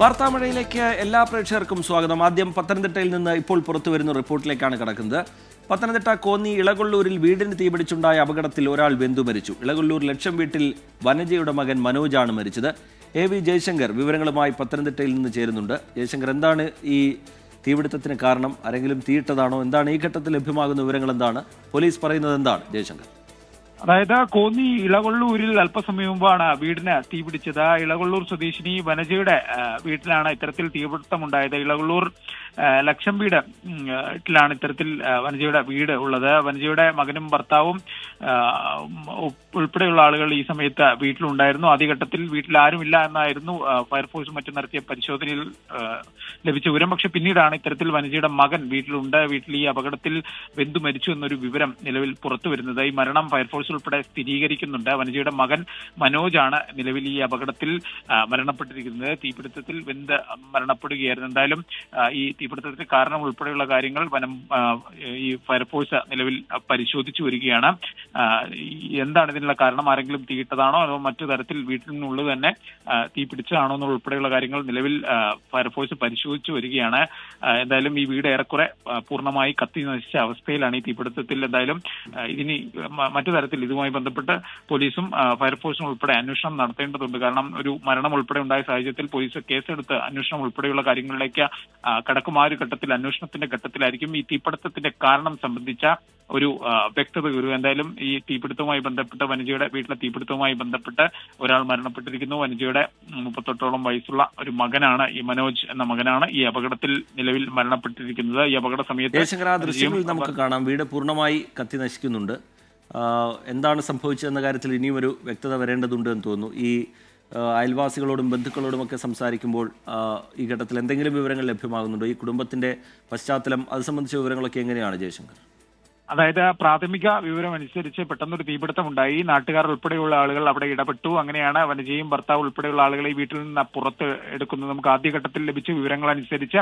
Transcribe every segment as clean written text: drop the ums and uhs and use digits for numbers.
വാർത്താമഴയിലേക്ക് എല്ലാ പ്രേക്ഷകർക്കും സ്വാഗതം. ആദ്യം പത്തനംതിട്ടയിൽ നിന്ന് ഇപ്പോൾ പുറത്തുവരുന്ന റിപ്പോർട്ടിലേക്കാണ് കടക്കുന്നത്. പത്തനംതിട്ട കോന്നി ഇളകൊള്ളൂരിൽ വീടിന് തീപിടിച്ചുണ്ടായ അപകടത്തിൽ ഒരാൾ വെന്തു മരിച്ചു. ഇളകൊള്ളൂർ ലക്ഷം വീട്ടിൽ വനജയുടെ മകൻ മനോജാണ് മരിച്ചത്. AV ജയശങ്കർ വിവരങ്ങളുമായി പത്തനംതിട്ടയിൽ നിന്ന് ചേരുന്നുണ്ട്. ജയശങ്കർ, എന്താണ് ഈ തീപിടുത്തത്തിന് കാരണം? ആരെങ്കിലും തീയിട്ടതാണോ? എന്താണ് ഈ ഘട്ടത്തിൽ ലഭ്യമാകുന്ന വിവരങ്ങൾ? എന്താണ് പോലീസ് പറയുന്നത്? എന്താണ് ജയശങ്കർ? അതായത് കോന്നി ഇളകൊള്ളൂരിൽ അല്പസമയം മുമ്പാണ് വീടിന് തീപിടിച്ചത്. ഇളകൊള്ളൂർ സ്വദേശിനി വനജയുടെ വീട്ടിലാണ് ഇത്തരത്തിൽ തീപിടുത്തമുണ്ടായത്. ഇളകൊള്ളൂർ ലക്ഷം വീട്ടിലാണ് ഇത്തരത്തിൽ വനജയുടെ വീട് ഉള്ളത്. വനജയുടെ മകനും ഭർത്താവും ഉൾപ്പെടെയുള്ള ആളുകൾ ഈ സമയത്ത് വീട്ടിലുണ്ടായിരുന്നു. ആദ്യഘട്ടത്തിൽ വീട്ടിൽ ആരുമില്ല എന്നായിരുന്നു ഫയർഫോഴ്സും മറ്റും നടത്തിയ പരിശോധനയിൽ ലഭിച്ച വിവരം. പക്ഷെ പിന്നീടാണ് ഇത്തരത്തിൽ വനജയുടെ മകൻ വീട്ടിലുണ്ട്, വീട്ടിൽ ഈ അപകടത്തിൽ വെന്തു മരിച്ചു എന്നൊരു വിവരം നിലവിൽ പുറത്തു വരുന്നത്. ഈ മരണം ഫയർഫോഴ്സ് ഉൾപ്പെടെ സ്ഥിരീകരിക്കുന്നുണ്ട്. വനജയുടെ മകൻ മനോജാണ് നിലവിൽ ഈ അപകടത്തിൽ മരണപ്പെട്ടിരിക്കുന്നത്. തീപിടുത്തത്തിൽ വെന്ത് മരണപ്പെടുകയായിരുന്നു. എന്തായാലും ഈ തീപിടുത്തത്തിന് കാരണം ഉൾപ്പെടെയുള്ള കാര്യങ്ങൾ ഈ ഫയർഫോഴ്സ് നിലവിൽ പരിശോധിച്ചു വരികയാണ്. എന്താണ് ഇതിനുള്ള കാരണം? ആരെങ്കിലും തീയിട്ടതാണോ അതോ മറ്റു തരത്തിൽ വീട്ടിൽ നിന്നുള്ളത് തന്നെ തീപിടിച്ചതാണോ എന്നുള്ള ഉൾപ്പെടെയുള്ള കാര്യങ്ങൾ നിലവിൽ ഫയർഫോഴ്സ് പരിശോധിച്ചു വരികയാണ്. എന്തായാലും ഈ വീട് ഏറെക്കുറെ പൂർണ്ണമായി കത്തി നശിച്ച അവസ്ഥയിലാണ് ഈ തീപിടുത്തത്തിൽ. എന്തായാലും ഇനി മറ്റു തരത്തിൽ ഇതുമായി ബന്ധപ്പെട്ട് പോലീസും ഫയർഫോഴ്സും ഉൾപ്പെടെ അന്വേഷണം നടത്തേണ്ടതുണ്ട്. കാരണം ഒരു മരണം ഉൾപ്പെടെ ഉണ്ടായ സാഹചര്യത്തിൽ പോലീസ് കേസെടുത്ത് അന്വേഷണം ഉൾപ്പെടെയുള്ള കാര്യങ്ങളിലേക്ക് കടക്കും. ആ ഒരു ഘട്ടത്തിൽ, അന്വേഷണത്തിന്റെ ഘട്ടത്തിലായിരിക്കും ഈ തീപിടുത്തത്തിന്റെ കാരണം സംബന്ധിച്ച ഒരു വ്യക്തത വരിക. എന്തായാലും ഈ തീപിടുത്തവുമായി ബന്ധപ്പെട്ട്, വനജയുടെ വീട്ടിലെ തീപിടുത്തവുമായി ബന്ധപ്പെട്ട് ഒരാൾ മരണപ്പെട്ടിരിക്കുന്നു. വനജയുടെ 38ഓളം വയസ്സുള്ള ഒരു മകനാണ്, ഈ മനോജ് എന്ന മകനാണ് ഈ അപകടത്തിൽ നിലവിൽ മരണപ്പെട്ടിരിക്കുന്നത്. ഈ അപകട സമയത്ത് ദൃശ്യങ്ങളിൽ നമുക്ക് കാണാം വീട് പൂർണ്ണമായി കത്തി നശിക്കുന്നുണ്ട്. എന്താണ് സംഭവിച്ചതെന്ന കാര്യത്തിൽ ഇനിയും ഒരു വ്യക്തത വരേണ്ടതുണ്ട് എന്ന് തോന്നുന്നു. ഈ അയൽവാസികളോടും ബന്ധുക്കളോടുമൊക്കെ സംസാരിക്കുമ്പോൾ ഈ ഘട്ടത്തിൽ എന്തെങ്കിലും വിവരങ്ങൾ ലഭ്യമാകുന്നുണ്ടോ? ഈ കുടുംബത്തിന്റെ പശ്ചാത്തലം, അത് സംബന്ധിച്ച വിവരങ്ങളൊക്കെ എങ്ങനെയാണ് ജയശങ്കർ? അതായത് പ്രാഥമിക വിവരം അനുസരിച്ച് പെട്ടെന്നൊരു തീപിടുത്തം ഉണ്ടായി. നാട്ടുകാർ ഉൾപ്പെടെയുള്ള ആളുകൾ അവിടെ ഇടപെട്ടു. അങ്ങനെയാണ് വനജയും ഭർത്താവ് ഉൾപ്പെടെയുള്ള ആളുകളെ വീട്ടിൽ നിന്ന് പുറത്ത് എടുക്കുന്നത്. നമുക്ക് ആദ്യഘട്ടത്തിൽ ലഭിച്ച വിവരങ്ങൾ അനുസരിച്ച്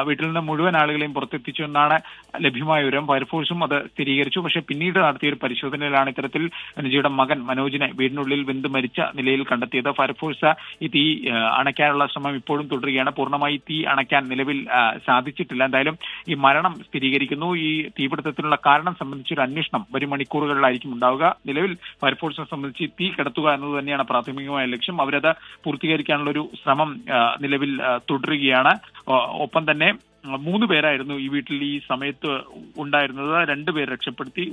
വീട്ടിൽ നിന്ന് മുഴുവൻ ആളുകളെയും പുറത്തെത്തിച്ചു എന്നാണ് ലഭ്യമായ വിവരം. ഫയർഫോഴ്സും അത് സ്ഥിരീകരിച്ചു. പക്ഷേ പിന്നീട് നടത്തിയ ഒരു പരിശോധനയിലാണ് ഇത്തരത്തിൽ വനജയുടെ മകൻ മനോജിനെ വീടിനുള്ളിൽ വെന്ത് മരിച്ച നിലയിൽ കണ്ടെത്തിയത്. ഫയർഫോഴ്സ് ഈ തീ അണയ്ക്കാനുള്ള ശ്രമം ഇപ്പോഴും തുടരുകയാണ്. പൂർണ്ണമായി തീ അണയ്ക്കാൻ നിലവിൽ സാധിച്ചിട്ടില്ല. എന്തായാലും ഈ മരണം സ്ഥിരീകരിക്കുന്നു. ഈ തീപിടുത്തത്തിനുള്ള കാരണം സംബന്ധിച്ചൊരു അന്വേഷണം വരും മണിക്കൂറുകളിലായിരിക്കും ഉണ്ടാവുക. നിലവിൽ ഫയർഫോഴ്സിനെ സംബന്ധിച്ച് തീ കെടുത്തുക എന്നത് തന്നെയാണ് പ്രാഥമികമായ ലക്ഷ്യം. അവരത് പൂർത്തീകരിക്കാനുള്ള ഒരു ശ്രമം നിലവിൽ തുടരുകയാണ്. ഒപ്പം തന്നെ 3 പേരായിരുന്നു ഈ വീട്ടിൽ ഈ സമയത്ത് ഉണ്ടായിരുന്നത്. 2 പേർ രക്ഷപ്പെടുത്തി.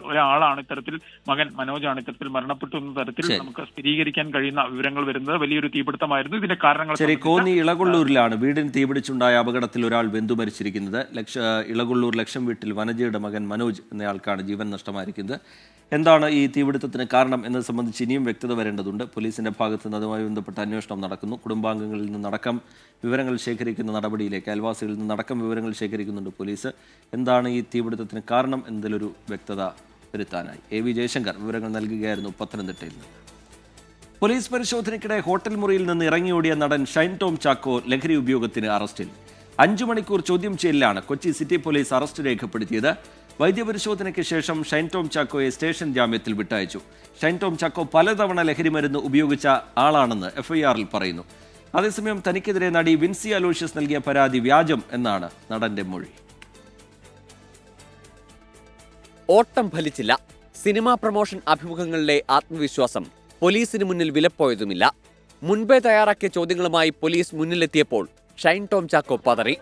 ഒരാളാണ് ഇത്തരത്തിൽ, മകൻ മനോജാണ് ഇത്തരത്തിൽ മരണപ്പെട്ടു എന്ന തരത്തിൽ നമുക്ക് സ്ഥിരീകരിക്കാൻ കഴിയുന്ന വിവരങ്ങൾ വരുന്നത്. വലിയൊരു തീപിടുത്തമായിരുന്നു. ഇതിന്റെ കാരണങ്ങൾ കോന്നി ഇളകൊള്ളൂരിലാണ് വീടിന് തീപിടിച്ചുണ്ടായ അപകടത്തിൽ ഒരാൾ വെന്തു മരിച്ചിരിക്കുന്നത്. ഇളകൊള്ളൂർ ലക്ഷം വീട്ടിൽ വനജയുടെ മകൻ മനോജ് എന്നയാൾക്കാണ് ജീവൻ നഷ്ടമായിരിക്കുന്നത്. എന്താണ് ഈ തീപിടുത്തത്തിന് കാരണം എന്നത് സംബന്ധിച്ച് ഇനിയും വ്യക്തത വരേണ്ടതുണ്ട്. പോലീസിന്റെ ഭാഗത്ത് നിന്ന് അതുമായി ബന്ധപ്പെട്ട അന്വേഷണം നടക്കുന്നു. കുടുംബാംഗങ്ങളിൽ നിന്നടക്കം വിവരങ്ങൾ ശേഖരിക്കുന്ന നടപടിയിലേക്ക്, അയൽവാസികളിൽ നിന്നടക്കം വിവരങ്ങൾ ശേഖരിക്കുന്നുണ്ട് പോലീസ്. എന്താണ് ഈ തീപിടുത്തത്തിന് കാരണം എന്നതിലൊരു വ്യക്തത വരുത്താനായി AV ജയശങ്കർ വിവരങ്ങൾ നൽകുകയായിരുന്നു പത്തനംതിട്ടയിൽ നിന്ന്. പോലീസ് പരിശോധനയ്ക്കിടെ ഹോട്ടൽ മുറിയിൽ നിന്ന് ഇറങ്ങിയോടിയ നടൻ ഷൈൻ ടോം ചാക്കോ ലഹരി ഉപയോഗത്തിന് അറസ്റ്റിൽ. 5 മണിക്കൂർ ചോദ്യം ചെയ്യലിലാണ് കൊച്ചി സിറ്റി പോലീസ് അറസ്റ്റ് രേഖപ്പെടുത്തിയത്. വൈദ്യപരിശോധനയ്ക്ക് ശേഷം ഷൈൻ ടോം ചാക്കോയെ സ്റ്റേഷൻ ജാമ്യത്തിൽ വിട്ടയച്ചു. ഷൈൻ ടോം ചാക്കോ പലതവണ ലഹരിമരുന്ന് ഉപയോഗിച്ച ആളാണെന്ന് FIR-ൽ പറയുന്നു. അതേസമയം തനിക്കെതിരെ നടി വിൻസി അലോഷ്യസ് നൽകിയ പരാതി വ്യാജം എന്നാണ് നടന്റെ മൊഴി. ഓട്ടം ഫലിച്ചില്ല. സിനിമാ പ്രമോഷൻ അഭിമുഖങ്ങളിലെ ആത്മവിശ്വാസം പോലീസിന് മുന്നിൽ വിലപ്പോയതുമില്ല. മുൻപേ തയ്യാറാക്കിയ ചോദ്യങ്ങളുമായി പോലീസ് മുന്നിലെത്തിയപ്പോൾ ഷൈൻ ടോം ചാക്കോ പതറി.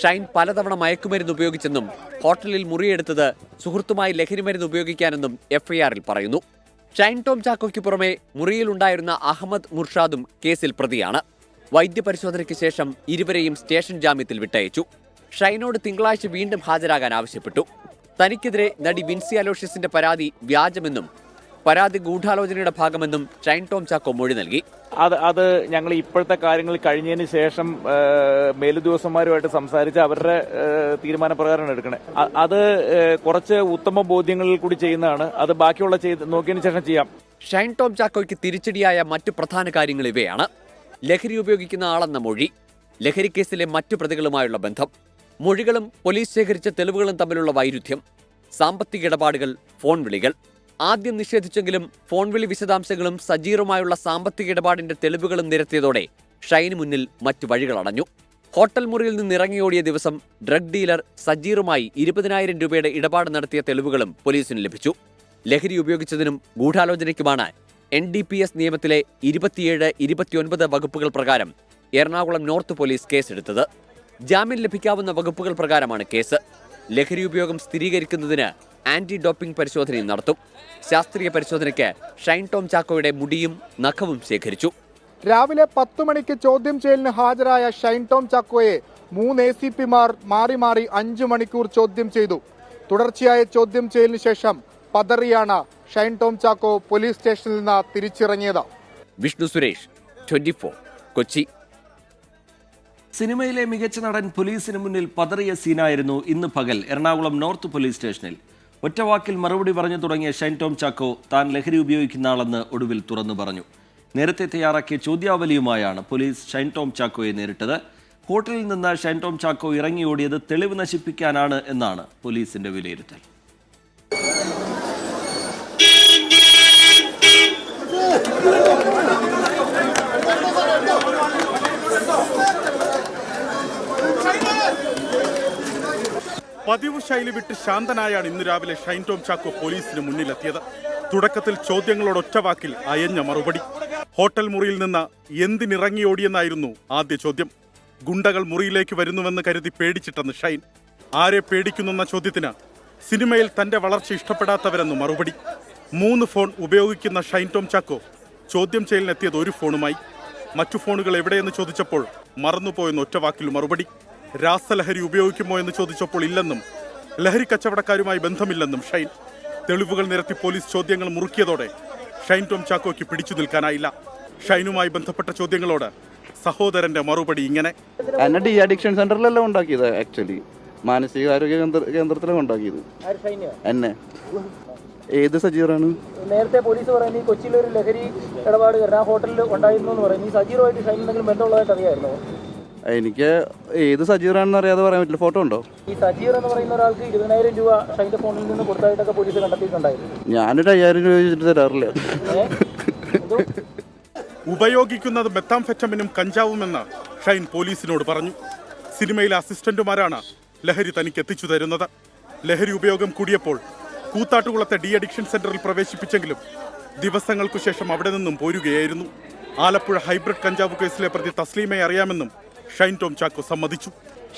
ഷൈൻ പലതവണ മയക്കുമരുന്ന് ഉപയോഗിച്ചെന്നും ഹോട്ടലിൽ മുറിയെടുത്തത് സുഹൃത്തുമായി ലഹരിമരുന്ന് ഉപയോഗിക്കാനെന്നും FIR-ൽ പറയുന്നു. ഷൈൻ ടോം ചാക്കോയ്ക്ക് പുറമെ മുറിയിലുണ്ടായിരുന്ന അഹമ്മദ് മുർഷാദും കേസിൽ പ്രതിയാണ്. വൈദ്യപരിശോധനയ്ക്ക് ശേഷം ഇരുവരെയും സ്റ്റേഷൻ ജാമ്യത്തിൽ വിട്ടയച്ചു. ഷൈനോട് തിങ്കളാഴ്ച വീണ്ടും ഹാജരാകാൻ ആവശ്യപ്പെട്ടു. തനിക്കെതിരെ നടി വിൻസി അലോഷ്യസിന്റെ പരാതി വ്യാജമെന്നും പരാതി ഗൂഢാലോചനയുടെ ഭാഗമെന്നും ഷൈൻ ടോം ചാക്കോ മൊഴി നൽകി. അത് ഞങ്ങൾ ഇപ്പോഴത്തെ കാര്യങ്ങൾ കഴിഞ്ഞതിന് ശേഷം മേലുദ്യോഗസ്ഥന്മാരുമായിട്ട് സംസാരിച്ച് അവരുടെ തീരുമാനപ്രകാരമാണ് എടുക്കണേ. അത് കുറച്ച് ഉത്തമ ബോധ്യങ്ങളിൽ കൂടി ചെയ്യുന്നതാണ്. അത് ബാക്കിയുള്ള നോക്കിയതിന് ശേഷം ചെയ്യാം. ഷൈൻ ടോം ചാക്കോയ്ക്ക് തിരിച്ചടിയായ മറ്റു പ്രധാന കാര്യങ്ങൾ ഇവയാണ്: ലഹരി ഉപയോഗിക്കുന്ന ആളെന്ന മൊഴി, ലഹരി കേസിലെ മറ്റു പ്രതികളുമായുള്ള ബന്ധം, മൊഴികളും പോലീസ് ശേഖരിച്ച തെളിവുകളും തമ്മിലുള്ള വൈരുദ്ധ്യം, സാമ്പത്തിക ഇടപാടുകൾ, ഫോൺ വിളികൾ. ആദ്യം നിഷേധിച്ചെങ്കിലും ഫോൺ വിളി വിശദാംശങ്ങളും സജീറുമായുള്ള സാമ്പത്തിക ഇടപാടിന്റെ തെളിവുകളും നിരത്തിയതോടെ ഷൈന് മുന്നിൽ മറ്റു വഴികൾ അടഞ്ഞു. ഹോട്ടൽ മുറിയിൽ നിന്ന് ഇറങ്ങിയോടിയ ദിവസം ഡ്രഗ് ഡീലർ സജീറുമായി 20,000 രൂപയുടെ ഇടപാട് നടത്തിയ തെളിവുകളും പോലീസിന് ലഭിച്ചു. ലഹരി ഉപയോഗിച്ചതിനും ഗൂഢാലോചനയ്ക്കുമാണ് NDPS നിയമത്തിലെ 27, 29 വകുപ്പുകൾ പ്രകാരം എറണാകുളം നോർത്ത് പോലീസ് കേസെടുത്തത്. ജാമ്യം ലഭിക്കാവുന്ന വകുപ്പുകൾ പ്രകാരമാണ് കേസ്. ലഹരി ഉപയോഗം സ്ഥിരീകരിക്കുന്നതിന് ആന്റി ഡോപ്പിംഗ് പരിശോധനയും നടത്തും. ശാസ്ത്രീയ പരിശോധനയ്ക്ക് ഷൈൻ ടോം ചാക്കോയുടെ മുടിയും നഖവും ശേഖരിച്ചു. രാവിലെ 10 മണിക്ക് ചോദ്യം ചെയ്യലിന് ഹാജരായ ഷൈൻ ടോം ചാക്കോയെ 3 ACPമാർ മാറി മാറി 5 മണിക്കൂർ ചോദ്യം ചെയ്തു. തുടർച്ചയായ ചോദ്യം ചെയ്യലിന് ശേഷം പതറിയാണ് ഷൈൻ ടോം ചാക്കോ പോലീസ് സ്റ്റേഷനിൽ നിന്ന് തിരിച്ചിറങ്ങിയത്. വിഷ്ണു സുരേഷ്, 24, കൊച്ചി. സിനിമയിലെ മികച്ച നടൻ പോലീസിന് മുന്നിൽ പതറിയ സീനായിരുന്നു ഇന്ന് പകൽ എറണാകുളം നോർത്ത് പോലീസ് സ്റ്റേഷനിൽ. ഒറ്റവാക്കിൽ മറുപടി പറഞ്ഞു തുടങ്ങിയ ഷൈൻ ടോം ചാക്കോ താൻ ലഹരി ഉപയോഗിക്കുന്ന ആളെന്ന് ഒടുവിൽ തുറന്നു പറഞ്ഞു. നേരത്തെ തയ്യാറാക്കിയ ചോദ്യാവലിയുമായാണ് പോലീസ് ഷൈൻ ടോം ചാക്കോയെ നേരിട്ടത്. ഹോട്ടലിൽ നിന്ന് ഷൈൻ ടോം ചാക്കോ ഇറങ്ങിയോടിയത് തെളിവ് നശിപ്പിക്കാനാണ് എന്നാണ് പോലീസിന്റെ വിലയിരുത്തൽ. പതിവ് ശൈലി വിട്ട് ശാന്തനായാണ് ഇന്ന് രാവിലെ ഷൈൻ ടോം ചാക്കോ പോലീസിന് മുന്നിലെത്തിയത്. തുടക്കത്തിൽ ചോദ്യങ്ങളോട് ഒറ്റവാക്കിൽ അയഞ്ഞ മറുപടി. ഹോട്ടൽ മുറിയിൽ നിന്ന് എന്തിനിറങ്ങിയോടിയെന്നായിരുന്നു ആദ്യ ചോദ്യം. ഗുണ്ടകൾ മുറിയിലേക്ക് വരുന്നുവെന്ന് കരുതി പേടിച്ചിട്ടെന്ന് ഷൈൻ. ആരെ പേടിക്കുന്നെന്ന ചോദ്യത്തിന് സിനിമയിൽ തന്റെ വളർച്ച ഇഷ്ടപ്പെടാത്തവരെന്ന് മറുപടി. 3 ഫോൺ ഉപയോഗിക്കുന്ന ഷൈൻ ടോം ചാക്കോ ചോദ്യം ചെയ്യലിനെത്തിയത് 1 ഫോണുമായി. മറ്റു ഫോണുകൾ എവിടെയെന്ന് ചോദിച്ചപ്പോൾ മറന്നുപോയെന്ന് ഒറ്റവാക്കിൽ മറുപടി. രാസലഹരി ഉപയോഗിക്കുമോ എന്ന് ചോദിച്ചപ്പോൾ ഇല്ലെന്നും ലഹരി കച്ചവടക്കാരുമായി ബന്ധമില്ലെന്നും ഷൈൻ. തെളിവുകൾ നിരത്തി പോലീസ് ചോദ്യങ്ങൾ മുറുക്കിയതോടെ ഷൈൻ ടോം ചാക്കോയ്ക്ക് പിടിച്ചു നിൽക്കാനായില്ല. ഷൈനുമായി ബന്ധപ്പെട്ട ചോദ്യങ്ങളോട് സഹോദരന്റെ മറുപടി ഇങ്ങനെ. എന്നെ ഡി അഡിക്ഷൻ സെന്ററിലല്ല ഉണ്ടാക്കിയത്, ആക്ച്വലി മാനസികാരോഗ്യ കേന്ദ്രത്തിലാണ് ഉണ്ടാക്കിയത് എന്നെ. ഏത് സജീറാണ്? നേരത്തെ പോലീസ് പറയുന്നത് കൊച്ചിയിൽ ഒരു ലഹരി ഇടപാട് ആ ഹോട്ടലിൽ ഉണ്ടായിരുന്നു എന്ന് പറയുന്നത്. ഈ സജീറുമായിട്ട് ഷൈൻ എന്തെങ്കിലും ബന്ധമുള്ളതായിട്ട് അറിയാമായിരുന്നോ? എനിക്ക് ഏത് സജീറാണെന്ന് അറിയാതെ പറയാൻ പറ്റില്ല. ഫോട്ടോ ഉണ്ടോ? ഈ സജീർ എന്ന് പറയുന്ന ഒരാൾക്ക് 20,000 രൂപ ഷൈൻ്റെ ഫോണിൽ നിന്ന് കൊടുത്തായിട്ടൊക്കെ പോലീസ് കണ്ടെത്തിയിട്ടുണ്ടായിരുന്നു. ഞാനൊരു 5,000 രൂപ വെച്ചിട്ട് തരാറില്ല. ഉപയോഗിക്കുന്നത് മെത്താംഫെറ്റമിനും കഞ്ചാവുമെന്ന് ഷൈൻ പോലീസിനോട് പറഞ്ഞു. സിനിമയിലെ അസിസ്റ്റന്റുമാരാണ് ലഹരി തനിക്ക് എത്തിച്ചു തരുന്നത്. ലഹരി ഉപയോഗം കൂടിയപ്പോൾ കൂത്താട്ടുകുളത്തെ ഡി അഡിക്ഷൻ സെന്ററിൽ പ്രവേശിപ്പിച്ചെങ്കിലും ദിവസങ്ങൾക്കു ശേഷം അവിടെ നിന്നും പോരുകയായിരുന്നു. ആലപ്പുഴ ഹൈബ്രിഡ് കഞ്ചാവ് കേസിലെ പ്രതി തസ്ലീമയെ അറിയാമെന്നും ഷൈൻ ടോം ചാക്കോ സമ്മതിച്ചു.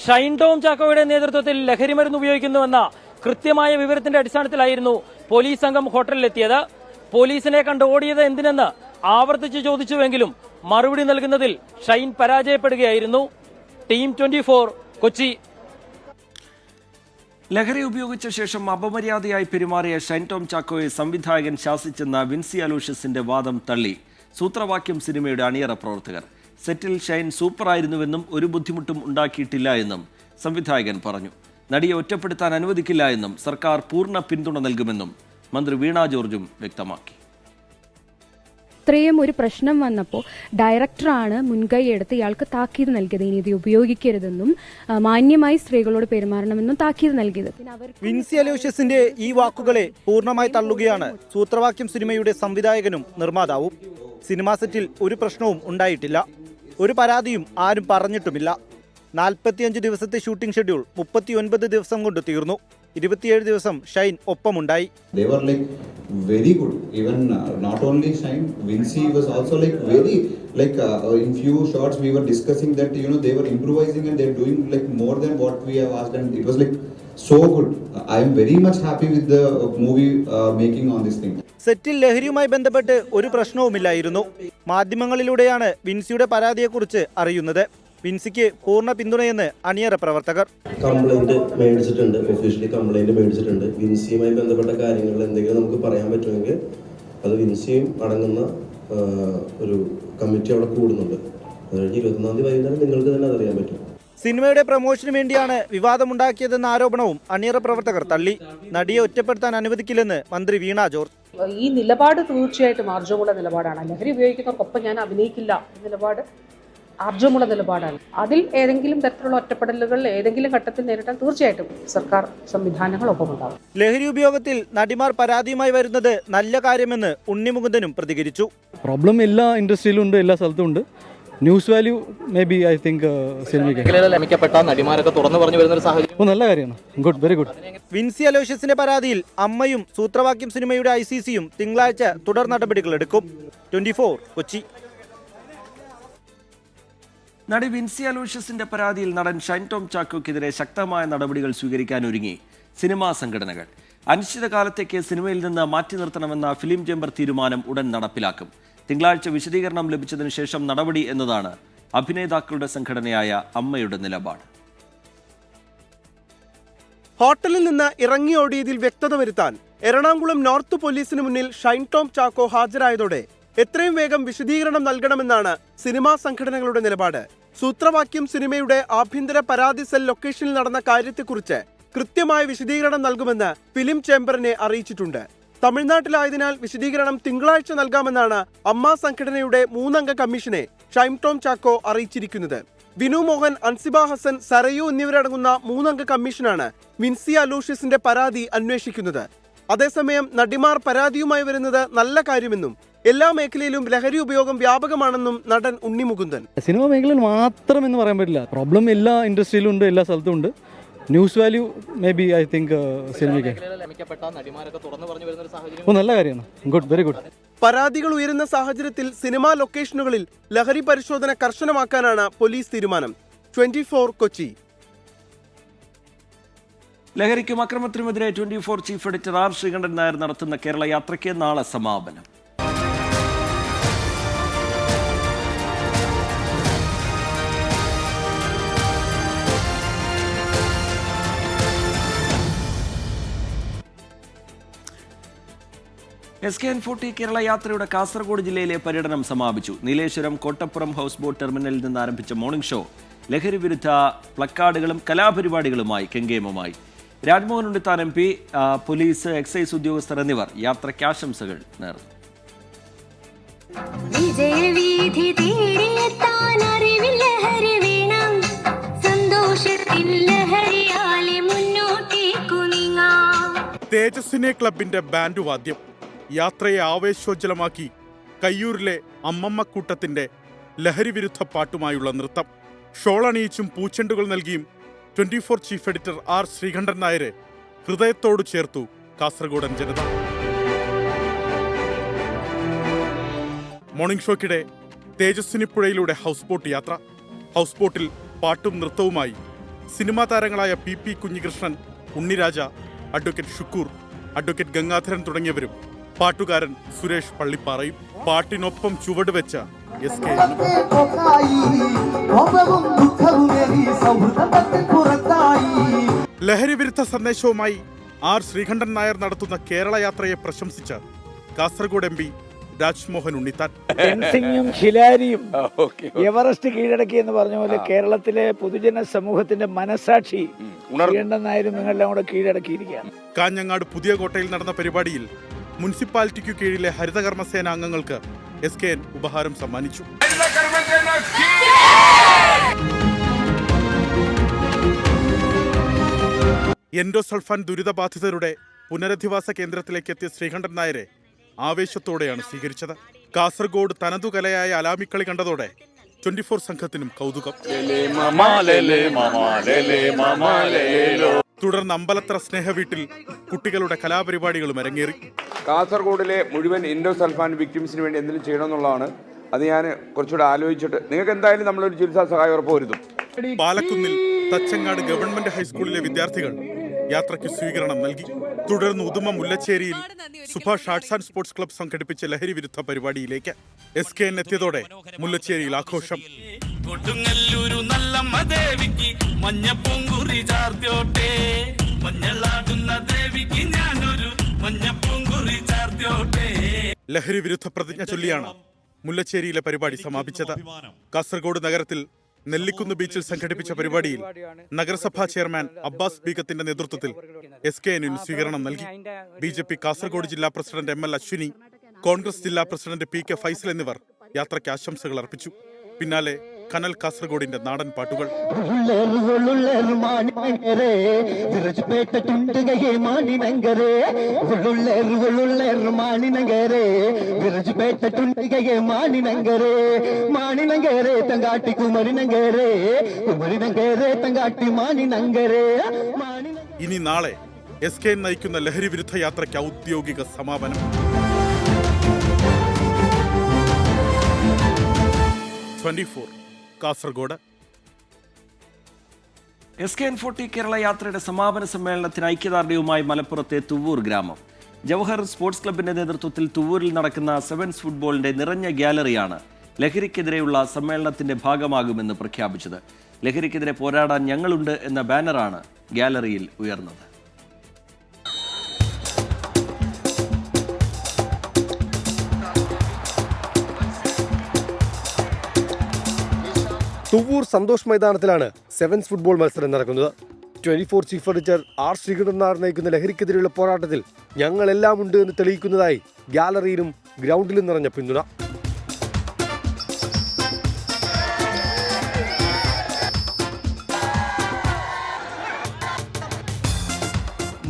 ഷൈൻ ടോം ചാക്കോയുടെ നേതൃത്വത്തിൽ ലഹരി മരുന്ന് ഉപയോഗിക്കുന്നുവെന്ന കൃത്യമായ വിവരത്തിന്റെ അടിസ്ഥാനത്തിലായിരുന്നു പോലീസ് സംഘം ഹോട്ടലിലെത്തിയത്. പോലീസിനെ കണ്ട് ഓടിയത് എന്തിനെന്ന് ആവർത്തിച്ച് ചോദിച്ചുവെങ്കിലും മറുപടി നൽകുന്നതിൽ ഷൈൻ പരാജയപ്പെടുകയായിരുന്നു. ടീം 24, കൊച്ചി. ലഹരി ഉപയോഗിച്ച ശേഷം അപമര്യാദയായി പെരുമാറിയ ഷൈൻ ടോം ചാക്കോയെ സംവിധായകൻ ശാസിച്ചെന്ന വിൻസി അലൂഷ്യസിന്റെ വാദം തള്ളി സൂത്രവാക്യം സിനിമയുടെ അണിയറ പ്രവർത്തകർ. സെറ്റിൽ ഷൈൻ സൂപ്പറായിരുന്നുവെന്നും ഒരു ബുദ്ധിമുട്ടും ഉണ്ടാക്കിയിട്ടില്ല എന്നും സംവിധായകൻ പറഞ്ഞു. നടിയെ ഒറ്റപ്പെടുത്താൻ അനുവദിക്കില്ല എന്നും സർക്കാർ പൂർണ്ണ പിന്തുണ നൽകുമെന്നും മന്ത്രി വീണ ജോർജും വ്യക്തമാക്കി. ഇത്രയും ഒരു പ്രശ്നം വന്നപ്പോൾ ഡയറക്ടറാണ് മുൻകൈയെടുത്ത് ഇയാൾക്ക് താക്കീത് നൽകിയത്. ഇനി ഇത് ഉപയോഗിക്കരുതെന്നും മാന്യമായി സ്ത്രീകളോട് പെരുമാറണമെന്നും താക്കീത് നൽകിയത്. വിൻസി അലോഷ്യസിന്റെ ഈ വാക്കുകളെ പൂർണ്ണമായി തള്ളുകയാണ് സൂത്രവാക്യം സിനിമയുടെ സംവിധായകനും നിർമ്മാതാവും. സിനിമാ സെറ്റിൽ ഒരു പ്രശ്നവും ഉണ്ടായിട്ടില്ല, ഒരു പരാതിയും ആരും പറഞ്ഞിട്ടുമില്ല. 45 ദിവസത്തെ ഷൂട്ടിംഗ് ഷെഡ്യൂൾ 39 ദിവസം കൊണ്ട് തീർന്നു. 27 ദിവസം Shine ഒപ്പമുണ്ടായി. They were like very good. Even not only Shine, Vinci was also like very like in few shots we were discussing that they were improvising and they're doing like more than what we have asked, and it was like so good. I am very much happy with the movie making on this thing. സെറ്റിൽ ലഹരിയുമായി ബന്ധപ്പെട്ട് ഒരു പ്രശ്നവുമില്ലായിരുന്നു. മാധ്യമങ്ങളിലൂടെയാണ് വിൻസിയുടെ പരാതിയെക്കുറിച്ച് അറിയുന്നത്. വിൻസിക്ക് പൂർണ്ണ പിന്തുണയെന്ന് അണിയറ പ്രവർത്തകർ. Complaint മേടിച്ചിട്ടുണ്ട്, officially complaint മേടിച്ചിട്ടുണ്ട്. വിൻസിയുമായി ബന്ധപ്പെട്ട കാര്യങ്ങളിൽ എന്തെങ്കിലും നമുക്ക് പറയാൻ പറ്റുമെങ്കിൽ അത് വിൻസിയും അടങ്ങുന്ന ഒരു കമ്മിറ്റി അവിടെ കൂടുന്നുണ്ട്. അത് കഴിഞ്ഞ് 21-ാം തീയതി വൈകുന്നേരം നിങ്ങൾക്ക് തന്നെ അതറിയാൻ പറ്റും. സിനിമയുടെ പ്രമോഷന് വേണ്ടിയാണ് വിവാദമുണ്ടാക്കിയതെന്ന ആരോപണവും അണിയറ പ്രവർത്തകർ തള്ളി. നടിയെ ഒറ്റപ്പെടുത്താൻ അനുവദിക്കില്ലെന്ന് മന്ത്രി വീണ ജോർജ്. ഈ നിലപാട് തീർച്ചയായിട്ടും ആർജവമുള്ള നിലപാടാണ്. ലഹരി ഉപയോഗിക്കുന്നവർക്കൊപ്പം ഞാൻ അഭിനയിക്കില്ല നിലപാട് ആർജവമുള്ള നിലപാടാണ്. അതിൽ ഏതെങ്കിലും തരത്തിലുള്ള ഒറ്റപ്പെടലുകൾ ഏതെങ്കിലും ഘട്ടത്തിൽ നേരിട്ടാൽ തീർച്ചയായിട്ടും സർക്കാർ സംവിധാനങ്ങൾ ഒപ്പമുണ്ടാകും. ലഹരി ഉപയോഗത്തിൽ നടിമാർ പരാതിയുമായി വരുന്നത് നല്ല കാര്യമെന്ന് ഉണ്ണിമുകുന്ദനും പ്രതികരിച്ചു. പ്രോബ്ലം എല്ലാ ഇൻഡസ്ട്രിയിലും ഉണ്ട്, എല്ലാ സ്ഥലത്തും ഉണ്ട്. News value may be I think സിനിമയ്ക്ക് ലഭിക്കപ്പെട്ട നടിമാരൊക്കെ തുറന്നു പറഞ്ഞു വരുന്ന ഒരു സാഹചര്യം നല്ല കാര്യമാണ്. Good, very good. വിൻസി അലോഷ്യസിന്റെ പരാതിയിൽ അമ്മയും സൂത്രവാക്യം സിനിമയുടെ ICCയും തിങ്കളാഴ്ച തുടർ നടപടികളെടുക്കും. 24 കൊച്ചി. നടി വിൻസി അലോഷ്യസിന്റെ പരാതിയിൽ നടൻ ഷൈൻ ടോം ചാക്കോക്കെതിരെ ശക്തമായ നടപടികൾ സ്വീകരിക്കാനൊരുങ്ങി സിനിമാ സംഘടനകൾ. അനിശ്ചിതകാലത്തേക്ക് സിനിമയിൽ നിന്ന് മാറ്റി നിർത്തണമെന്ന ഫിലിം ചേംബർ തീരുമാനം ഉടൻ നടപ്പിലാക്കും. തിങ്കളാഴ്ച വിശദീകരണം ലഭിച്ചതിനു ശേഷം നടപടി എന്നതാണ് അഭിനേതാക്കളുടെ സംഘടനയായ അമ്മയുടെ നിലപാട്. ഹോട്ടലിൽ നിന്ന് ഇറങ്ങിയോടിയതിൽ വ്യക്തത വരുത്താൻ എറണാകുളം നോർത്ത് പോലീസിന് മുന്നിൽ ഷൈൻ ടോം ചാക്കോ ഹാജരായതോടെ എത്രയും വേഗം വിശദീകരണം നൽകണമെന്നാണ് സിനിമാ സംഘടനകളുടെ നിലപാട്. സൂത്രവാക്യം സിനിമയുടെ ആഭ്യന്തര പരാതി സെൽ ലൊക്കേഷനിൽ നടന്ന കാര്യത്തെക്കുറിച്ച് കൃത്യമായ വിശദീകരണം നൽകുമെന്ന് ഫിലിം ചേംബറിനെ അറിയിച്ചിട്ടുണ്ട്. തമിഴ്നാട്ടിലായതിനാൽ വിശദീകരണം തിങ്കളാഴ്ച നൽകാമെന്നാണ് അമ്മ സംഘടനയുടെ 3 അംഗ കമ്മീഷനെ ഷൈൻ ടോം ചാക്കോ അറിയിച്ചിരിക്കുന്നത്. വിനു മോഹൻ, അൻസിബ ഹസൻ, സരയു എന്നിവരടങ്ങുന്ന 3 അംഗ കമ്മീഷനാണ് വിൻസി അലോഷ്യസിന്റെ പരാതി അന്വേഷിക്കുന്നത്. അതേസമയം നടിമാർ പരാതിയുമായി വരുന്നത് നല്ല കാര്യമെന്നും എല്ലാ മേഖലയിലും ലഹരി ഉപയോഗം വ്യാപകമാണെന്നും നടൻ ഉണ്ണി മുകുന്ദൻ. സിനിമ മേഖലയിൽ മാത്രം എന്ന് പറയാൻ പറ്റില്ല. പ്രോബ്ലം എല്ലാ ഇൻഡസ്ട്രിയിലും ഉണ്ട്, എല്ലാ സ്ഥലത്തും ഉണ്ട്. News value may be I think സിനിമയ്ക്ക് ലഭിക്കപ്പെട്ട നടിമാരൊക്കെ തുറന്നു പറഞ്ഞു വരുന്ന ഒരു സാഹചര്യം നല്ല കാര്യമാണ്. Good, very good. പരാതികൾ ഉയരുന്ന സാഹചര്യത്തിൽ സിനിമാ ലൊക്കേഷനുകളിൽ ലഹരി പരിശോധന കർശനമാക്കാനാണ് പോലീസ് തീരുമാനം. 24 കൊച്ചി. ലഹരിക്കും അക്രമത്തിനുമെതിരെ 24 ചീഫ് എഡിറ്റർ ആർ ശ്രീകണ്ഠൻ നായർ നടത്തുന്ന കേരള യാത്രയ്ക്ക് നാളെ സമാപനം. SKN40 കേരള യാത്രയുടെ കാസർഗോഡ് ജില്ലയിലെ പര്യടനം സമാപിച്ചു. നീലേശ്വരം കോട്ടപ്പുറം ഹൗസ് ബോട്ട് ടെർമിനലിൽ നിന്ന് ആരംഭിച്ച മോർണിംഗ് ഷോ ലഹരി വിരുദ്ധ പ്ലക്കാർഡുകളും കലാപരിപാടികളുമായി കെങ്കേമമായി. Rajmohan Unnithan MP, police, excise ഉദ്യോഗസ്ഥർ എന്നിവർ യാത്രയ്ക്ക് ആശംസകൾ നേർന്നു. തേജസ്വിനി ക്ലബിന്റെ ബാൻഡ് വാദ്യം യാത്രയെ ആവേശോജ്വലമാക്കി. കയ്യൂരിലെ അമ്മമ്മക്കൂട്ടത്തിന്റെ ലഹരി വിരുദ്ധ പാട്ടുമായുള്ള നൃത്തം. ഷോളണിയിച്ചും പൂച്ചെണ്ടുകൾ നൽകിയും 24 ചീഫ് എഡിറ്റർ ആർ ശ്രീകണ്ഠൻ നായരെ ഹൃദയത്തോട് ചേർത്തു കാസർഗോഡൻ ജനത. മോർണിംഗ് ഷോയ്ക്കിടെ തേജസ്വിനി പുഴയിലൂടെ ഹൗസ് ബോട്ട് യാത്ര. ഹൗസ് ബോട്ടിൽ പാട്ടും നൃത്തവുമായി സിനിമാ താരങ്ങളായ PP Kunhikrishnan, Unniraja, advocate Shukkur, advocate Gangadharan തുടങ്ങിയവരും പാട്ടുകാരൻ സുരേഷ് പള്ളിപ്പാറയും പാട്ടിനൊപ്പം ചുവടുവെച്ച SK. ലഹരി വിരുദ്ധ സന്ദേശവുമായി ആർ ശ്രീകണ്ഠൻ നായർ നടത്തുന്ന കേരള യാത്രയെ പ്രശംസിച്ച കാസർഗോഡ് MP രാജ്മോഹൻ ഉണ്ണിത്താൻ. ഫെൻസിങ്ങും ഹിലാരിയും എവറസ്റ്റ് കീഴടക്കി എന്ന് പറഞ്ഞ പോലെ കേരളത്തിലെ പൊതുജന സമൂഹത്തിന്റെ മനസാക്ഷി ശ്രീകണ്ഠൻ നായരും നിങ്ങളെല്ലാം കൂടെ കീഴടക്കിയിരിക്കുകയാണ്. കാഞ്ഞങ്ങാട് പുതിയ കോട്ടയിൽ നടന്ന പരിപാടിയിൽ മുനിസിപ്പാലിറ്റിക്കു കീഴിലെ ഹരിതകർമ്മസേന അംഗങ്ങൾക്ക് SKN ഉപഹാരം സമ്മാനിച്ചു. എൻഡോസൾഫാൻ ദുരിതബാധിതരുടെ പുനരധിവാസ കേന്ദ്രത്തിലേക്ക് എത്തിയ ശ്രീകണ്ഠൻ നായരെ ആവേശത്തോടെയാണ് സ്വീകരിച്ചത്. കാസർഗോഡ് തനതു കലയായ അലാമിക്കളി കണ്ടതോടെ 24 സംഘത്തിനും കൗതുകം. തുടർന്ന് അമ്പലത്ര സ്നേഹവീട്ടിൽ കുട്ടികളുടെ കലാപരിപാടികളും അരങ്ങേറി. കാസർഗോഡിലെ മുഴുവൻ എൻഡോസൾഫാൻ വിക്ടിംസിന് വേണ്ടി എന്തെങ്കിലും ചെയ്യണമെന്നുള്ളതാണ്. അത് ഞാൻ കുറച്ചുകൂടെ ആലോചിച്ചിട്ട് നിങ്ങൾക്ക് എന്തായാലും നമ്മളൊരു ചികിത്സാ സഹായം ഉറപ്പുവരുത്തും. പാലക്കുന്നിൽ തച്ചങ്ങാട് ഗവൺമെന്റ് ഹൈസ്കൂളിലെ വിദ്യാർത്ഥികൾ യാത്രയ്ക്ക് സ്വീകരണം നൽകി. തുടർന്ന് ഉദുമ മുല്ലച്ചേരിയിൽ Subhash arts and sports club സംഘടിപ്പിച്ച ലഹരി വിരുദ്ധ പരിപാടിയിലേക്ക് SKN എത്തിയതോടെ മുല്ലച്ചേരിയിൽ ആഘോഷം. ലഹരി വിരുദ്ധ പ്രതിജ്ഞ ചൊല്ലിയാണ് മുല്ലച്ചേരിയിലെ പരിപാടി സമാപിച്ചത്. കാസർഗോഡ് നഗരത്തിൽ നെല്ലിക്കുന്ന് ബീച്ചിൽ സംഘടിപ്പിച്ച പരിപാടിയിൽ നഗരസഭാ ചെയർമാൻ അബ്ബാസ് ബീഗത്തിന്റെ നേതൃത്വത്തിൽ SKN സ്വീകരണം നൽകി. BJP കാസർഗോഡ് ജില്ലാ പ്രസിഡന്റ് ML അശ്വിനി, കോൺഗ്രസ് ജില്ലാ പ്രസിഡന്റ് PK ഫൈസൽ എന്നിവർ യാത്രയ്ക്ക് ആശംസകൾ അർപ്പിച്ചു. പിന്നാലെ കനൽ കാസർഗോഡിന്റെ നാടൻ പാട്ടുകൾ. ഇനി നാളെ SKN നയിക്കുന്ന ലഹരി വിരുദ്ധ യാത്രയ്ക്ക് ഔദ്യോഗിക സമാപനം. 24 കാസർഗോഡ്. SKN40 കേരള യാത്രയുടെ സമാപന സമ്മേളനത്തിന് ഐക്യദാർഢ്യവുമായി മലപ്പുറത്തെ തുവ്വൂർ ഗ്രാമം. ജവഹർ സ്പോർട്സ് ക്ലബിന്റെ നേതൃത്വത്തിൽ തുവ്വൂരിൽ നടക്കുന്ന സെവൻസ് ഫുട്ബോളിന്റെ നിറഞ്ഞ ഗ്യാലറിയാണ് ലഹരിക്കെതിരെയുള്ള സമ്മേളനത്തിന്റെ ഭാഗമാകുമെന്ന് പ്രഖ്യാപിച്ചത്. ലഹരിക്കെതിരെ പോരാടാൻ ഞങ്ങളുണ്ട് എന്ന ബാനറാണ് ഗ്യാലറിയിൽ ഉയർന്നത്. തുവ്വൂർ സന്തോഷ് മൈതാനത്തിലാണ് സെവൻസ് ഫുട്ബോൾ മത്സരം നടക്കുന്നത്. 24 chief editor R. Sreekandan Nair നയിക്കുന്ന ലഹരിക്കെതിരെയുള്ള പോരാട്ടത്തിൽ ഞങ്ങളെല്ലാം ഉണ്ട് എന്ന് തെളിയിക്കുന്നതായി ഗ്യാലറിയിലും ഗ്രൗണ്ടിലും നിറഞ്ഞ പിന്തുണ.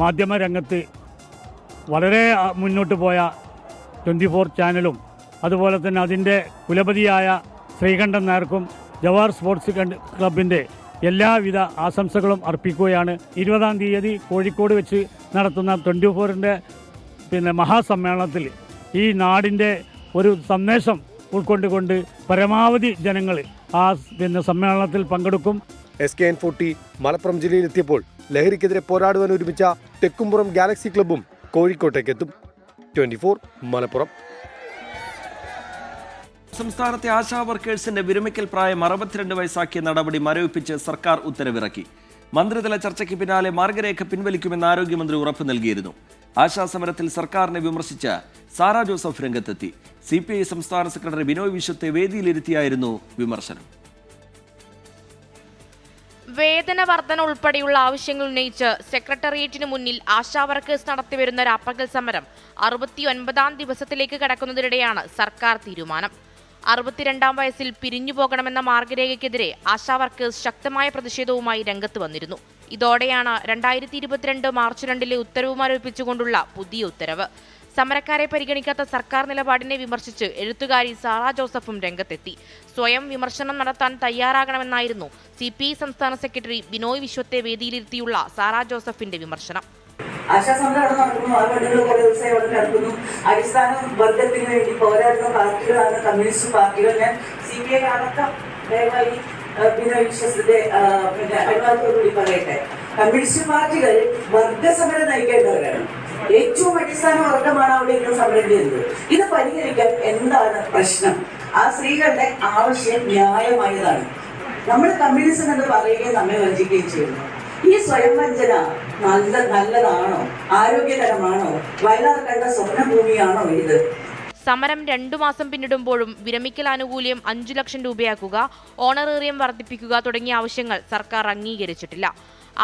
മാധ്യമരംഗത്ത് വളരെ മുന്നോട്ട് പോയ 24 ചാനലും അതുപോലെ തന്നെ അതിൻ്റെ കുലപതിയായ ശ്രീകണ്ഠൻ നായർക്കും ജവഹർ സ്പോർട്സ് ക്ലബിൻ്റെ എല്ലാവിധ ആശംസകളും അർപ്പിക്കുകയാണ്. 20-ാം തീയതി കോഴിക്കോട് വെച്ച് നടത്തുന്ന 24ൻ്റെ മഹാസമ്മേളനത്തിൽ ഈ നാടിൻ്റെ ഒരു സന്ദേശം ഉൾക്കൊണ്ടുകൊണ്ട് പരമാവധി ജനങ്ങൾ ആ സമ്മേളനത്തിൽ പങ്കെടുക്കും. SKN40 മലപ്പുറം ജില്ലയിലെത്തിയപ്പോൾ ലഹരിക്കെതിരെ പോരാടുവാൻ ഒരുമിച്ച തെക്കുംപുറം ഗാലക്സി ക്ലബ്ബും കോഴിക്കോട്ടേക്കെത്തും. 24 മലപ്പുറം. സംസ്ഥാനത്തെ ആശാ വർക്കേഴ്സിന്റെ വിരമിക്കൽ പ്രായം 62 വയസ്സാക്കിയ നടപടി മരവിപ്പിച്ച് സർക്കാർ ഉത്തരവിറക്കി. മന്ത്രിതല ചർച്ചയ്ക്ക് പിന്നാലെ മാർഗരേഖ പിൻവലിക്കുമെന്ന് ആരോഗ്യമന്ത്രി ഉറപ്പ് നൽകിയിരുന്നു. ആശാ സമരത്തിൽ സർക്കാരിനെ വിമർശിച്ച് സാറാ ജോസഫ് രംഗത്തെത്തി. CPI സംസ്ഥാന സെക്രട്ടറി ബിനോയ് വിശ്വത്തെ വേദിയിലിരുത്തിയായിരുന്നു വിമർശനം. വേതന വർധന ഉൾപ്പെടെയുള്ള ആവശ്യങ്ങൾ ഉന്നയിച്ച് സെക്രട്ടേറിയറ്റിന് മുന്നിൽ ആശാ വർക്കേഴ്സ് നടത്തിവരുന്ന രാപ്പകൽ സമരം 69-ാം ദിവസത്തിലേക്ക് കടക്കുന്നതിനിടെയാണ് സർക്കാർ തീരുമാനം. 62-ാം വയസ്സിൽ പിരിഞ്ഞു പോകണമെന്ന മാർഗരേഖയ്ക്കെതിരെ ആശാ വർക്കേഴ്സ് ശക്തമായ പ്രതിഷേധവുമായി രംഗത്ത് വന്നിരുന്നു. ഇതോടെയാണ് 2022 മാർച്ച് 2 ഉത്തരവ് മരവിപ്പിച്ചുകൊണ്ടുള്ള പുതിയ ഉത്തരവ്. സമരക്കാരെ പരിഗണിക്കാത്ത സർക്കാർ നിലപാടിനെ വിമർശിച്ച് എഴുത്തുകാരി സാറാ ജോസഫും രംഗത്തെത്തി. സ്വയം വിമർശനം നടത്താൻ തയ്യാറാകണമെന്നായിരുന്നു CPI സംസ്ഥാന സെക്രട്ടറി ബിനോയ് വിശ്വത്തെ വേദിയിലിരുത്തിയുള്ള സാറാ ജോസഫിന്റെ വിമർശനം. ആശാസമരം നടക്കുന്നു, ആ പണികൾ കുറെ ദിവസമായി അവിടെ നടക്കുന്നു. അടിസ്ഥാന വർഗത്തിന് വേണ്ടി പോരാടുന്ന പാർട്ടികളാണ് കമ്മ്യൂണിസ്റ്റ് പാർട്ടികൾ. ഞാൻ CPI അടക്കം ദയവായി ബിനോയ് വിശ്വസിന്റെ അനുവാദത്തോടുകൂടി പറയട്ടെ, കമ്മ്യൂണിസ്റ്റ് പാർട്ടികൾ വർഗസമരം നയിക്കേണ്ടവരാണ്. ഏറ്റവും അടിസ്ഥാന വർഗമാണ് അവിടെ ഇന്ന് സമരം ചെയ്യുന്നത്. ഇത് പരിഹരിക്കാൻ എന്താണ് പ്രശ്നം? ആ സ്ത്രീകളുടെ ആവശ്യം ന്യായമായതാണ്. നമ്മൾ കമ്മ്യൂണിസം എന്ന് പറയുകയും നമ്മെ വഞ്ചിക്കുകയും ചെയ്യുന്നു. ഈ സ്വയം വഞ്ചന നല്ലതാണോ? ആരോഗ്യകരമാണോ? വയലാർ കണ്ട സ്വപ്നഭൂമിയാണോ ഇത്? സമരം 2 മാസം പിന്നിടുമ്പോഴും വിരമിക്കൽ ആനുകൂല്യം 5 ലക്ഷം രൂപയാക്കുക, ഓണറേറിയം വർദ്ധിപ്പിക്കുക തുടങ്ങിയ ആവശ്യങ്ങൾ സർക്കാർ അംഗീകരിച്ചിട്ടില്ല.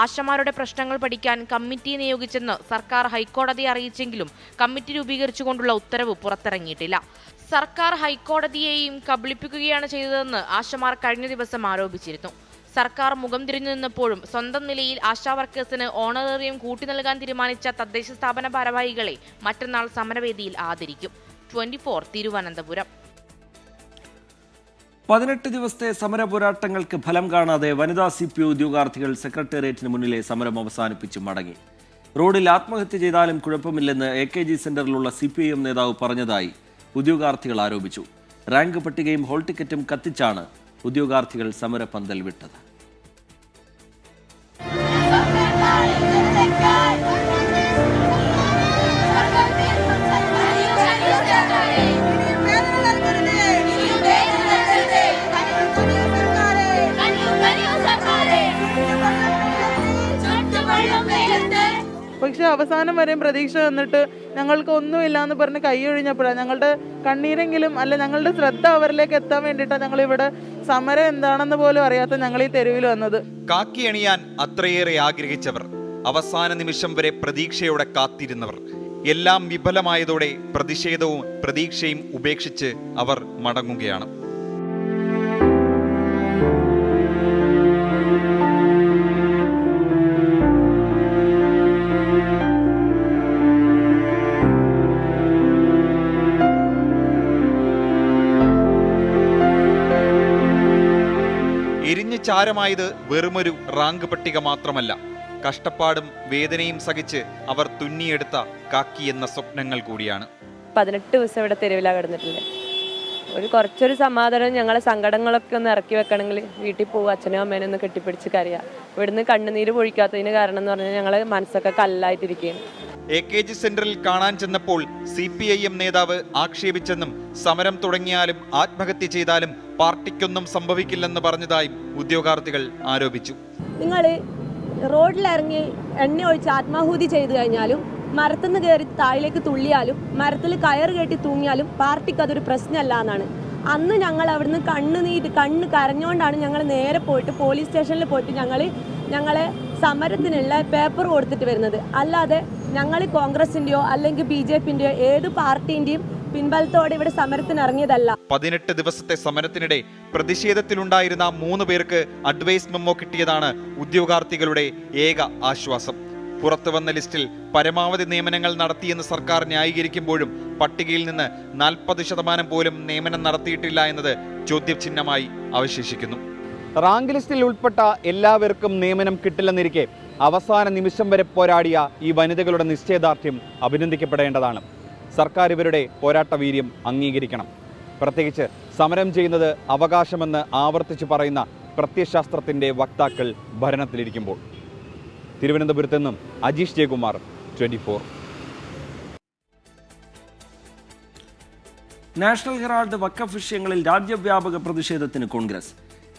ആശമാരുടെ പ്രശ്നങ്ങൾ പഠിക്കാൻ കമ്മിറ്റി നിയോഗിച്ചെന്ന് സർക്കാർ ഹൈക്കോടതിയെ അറിയിച്ചെങ്കിലും കമ്മിറ്റി രൂപീകരിച്ചുകൊണ്ടുള്ള ഉത്തരവ് പുറത്തിറങ്ങിയിട്ടില്ല. സർക്കാർ ഹൈക്കോടതിയെയും കബളിപ്പിക്കുകയാണ് ചെയ്തതെന്ന് ആശമാർ കഴിഞ്ഞ ദിവസം ആരോപിച്ചിരുന്നു. സർക്കാർ മുഖം തിരിഞ്ഞു നിന്നപ്പോഴും സ്വന്തം നിലയിൽ ആശാ വർക്കേഴ്സിന് ഓണറേറിയം കൂട്ടി നൽകാൻ തീരുമാനിച്ച തദ്ദേശ സ്ഥാപന ഭാരവാഹികളെ മറ്റന്നാൾ സമരവേദിയിൽ ആദരിക്കും. 24 തിരുവനന്തപുരം. 18 ദിവസത്തെ സമര പോരാട്ടങ്ങൾക്ക് ഫലം കാണാതെ വനിതാ CPI ഉദ്യോഗാർത്ഥികൾ സെക്രട്ടേറിയറ്റിന് മുന്നിലെ സമരം അവസാനിപ്പിച്ച് മടങ്ങി. റോഡിൽ ആത്മഹത്യ ചെയ്താലും കുഴപ്പമില്ലെന്ന് AKG സെന്ററിലുള്ള CPIM നേതാവ് പറഞ്ഞതായി ഉദ്യോഗാർത്ഥികൾ ആരോപിച്ചു. റാങ്ക് പട്ടികയും ഹോൾ ടിക്കറ്റും കത്തിച്ചാണ് ഉദ്യോഗാർത്ഥികൾ സമരപന്തൽ വിട്ടത്. പക്ഷെ അവസാനം വരെയും പ്രതീക്ഷ വന്നിട്ട് ഞങ്ങൾക്ക് ഒന്നുമില്ല എന്ന് പറഞ്ഞ് കൈയൊഴിഞ്ഞപ്പോഴാണ് ഞങ്ങളുടെ കണ്ണീരെങ്കിലും അല്ല ഞങ്ങളുടെ ശ്രദ്ധ അവരിലേക്ക് എത്താൻ വേണ്ടിയിട്ടാണ് ഞങ്ങൾ ഇവിടെ സമരം എന്താണെന്ന് പോലും അറിയാത്ത ഞങ്ങൾ ഈ തെരുവിൽ വന്നത്. കാക്കി അണിയാൻ അത്രയേറെ ആഗ്രഹിച്ചവർ, അവസാന നിമിഷം വരെ പ്രതീക്ഷയോടെ കാത്തിരുന്നവർ, എല്ലാം വിഫലമായതോടെ പ്രതിഷേധവും പ്രതീക്ഷയും ഉപേക്ഷിച്ച് അവർ മടങ്ങുകയാണ്. പൊളിഞ്ഞ് ചാരമായത് വെറുമൊരു റാങ്ക് പട്ടിക മാത്രമല്ല, കഷ്ടപ്പാടും വേദനയും സഹിച്ച് അവർ തുന്നിയെടുത്ത കാക്കി എന്ന സ്വപ്നങ്ങൾ കൂടിയാണ്. 18 ദിവസം ഇവിടെ തെരുവിലാണ് കിടന്നിട്ടില്ലേ. കുറച്ചൊരു സമാധാനം, ഞങ്ങളെ സങ്കടങ്ങളൊക്കെ ഒന്ന് ഇറക്കി വെക്കണമെങ്കിൽ വീട്ടിൽ പോകും, അച്ഛനും അമ്മേനെ ഒന്ന് കെട്ടിപ്പിടിച്ച് കരയുക. ഇവിടുന്ന് കണ്ണുനീര് പൊഴിക്കാത്തതിന് കാരണം എന്ന് പറഞ്ഞാൽ ഞങ്ങളെ മനസ്സൊക്കെ കല്ലായിട്ടിരിക്കുകയാണ്. AKG സെന്ററിൽ കാണാൻ ചെന്നപ്പോൾ CPIM നേതാവ് ആക്ഷേപിച്ചെന്നും സമരം തുടങ്ങിയാലും ആത്മഹത്യ ചെയ്താലും പാർട്ടിക്കൊന്നും സംഭവിക്കില്ലെന്ന് പറഞ്ഞതായും ഉദ്യോഗാർത്ഥികൾ ആരോപിച്ചു. നിങ്ങൾ റോഡിലിറങ്ങി എണ്ണ ഒഴിച്ച് ആത്മാഹൂതി ചെയ്തു കഴിഞ്ഞാലും, മരത്തുനിന്ന് കയറി താഴിലേക്ക് തുള്ളിയാലും, മരത്തിൽ കയറ് കെട്ടി തൂങ്ങിയാലും പാർട്ടിക്ക് അതൊരു പ്രശ്നമല്ല എന്നാണ്. അന്ന് ഞങ്ങൾ അവിടുന്ന് കണ്ണ് കരഞ്ഞുകൊണ്ടാണ് ഞങ്ങൾ നേരെ പോയിട്ട് പോലീസ് സ്റ്റേഷനിൽ പോയിട്ട് ഞങ്ങളെ സമരത്തിനുള്ള പേപ്പർ കൊടുത്തിട്ട് വരുന്നത്. അല്ലാതെ ഞങ്ങൾ കോൺഗ്രസിൻ്റെയോ അല്ലെങ്കിൽ BJPൻ്റെയോ ഏത് പാർട്ടിൻ്റെയും പിൻബലത്തോടെ ഇവിടെ സമരത്തിന് ഇറങ്ങിയതല്ല. 18 ദിവസത്തെ സമരത്തിനിടെ പ്രതിഷേധത്തിലുണ്ടായിരുന്ന 3 പേർക്ക് അഡ്വൈസ് മെമ്മോ കിട്ടിയതാണ് ഉദ്യോഗാർത്ഥികളുടെ ഏക ആശ്വാസം. പുറത്തുവന്ന ലിസ്റ്റിൽ പരമാവധി നിയമനങ്ങൾ നടത്തിയെന്ന് സർക്കാർ ന്യായീകരിക്കുമ്പോഴും പട്ടികയിൽ നിന്ന് 40% പോലും നിയമനം നടത്തിയിട്ടില്ല എന്നത് ചോദ്യചിഹ്നമായി അവശേഷിക്കുന്നു. റാങ്ക് ലിസ്റ്റിൽ ഉൾപ്പെട്ട എല്ലാവർക്കും നിയമനം കിട്ടില്ലെന്നിരിക്കെ അവസാന നിമിഷം വരെ പോരാടിയ ഈ വനിതകളുടെ നിശ്ചയദാർഢ്യം അഭിനന്ദിക്കപ്പെടേണ്ടതാണ്. സർക്കാർ ഇവരുടെ പോരാട്ടവീര്യം അംഗീകരിക്കണം. പ്രത്യേകിച്ച് സമരം ചെയ്യുന്നത് അവകാശമെന്ന് ആവർത്തിച്ചു പറയുന്ന പ്രത്യയശാസ്ത്രത്തിൻ്റെ വക്താക്കൾ ഭരണത്തിലിരിക്കുമ്പോൾ. തിരുവനന്തപുരത്ത് നിന്നും അജീഷ് ജയകുമാർ, 24. നാഷണൽ ഹെറാൾഡ് വഖഫ് വിഷയങ്ങളിൽ രാജ്യവ്യാപക പ്രതിഷേധത്തിന് കോൺഗ്രസ്.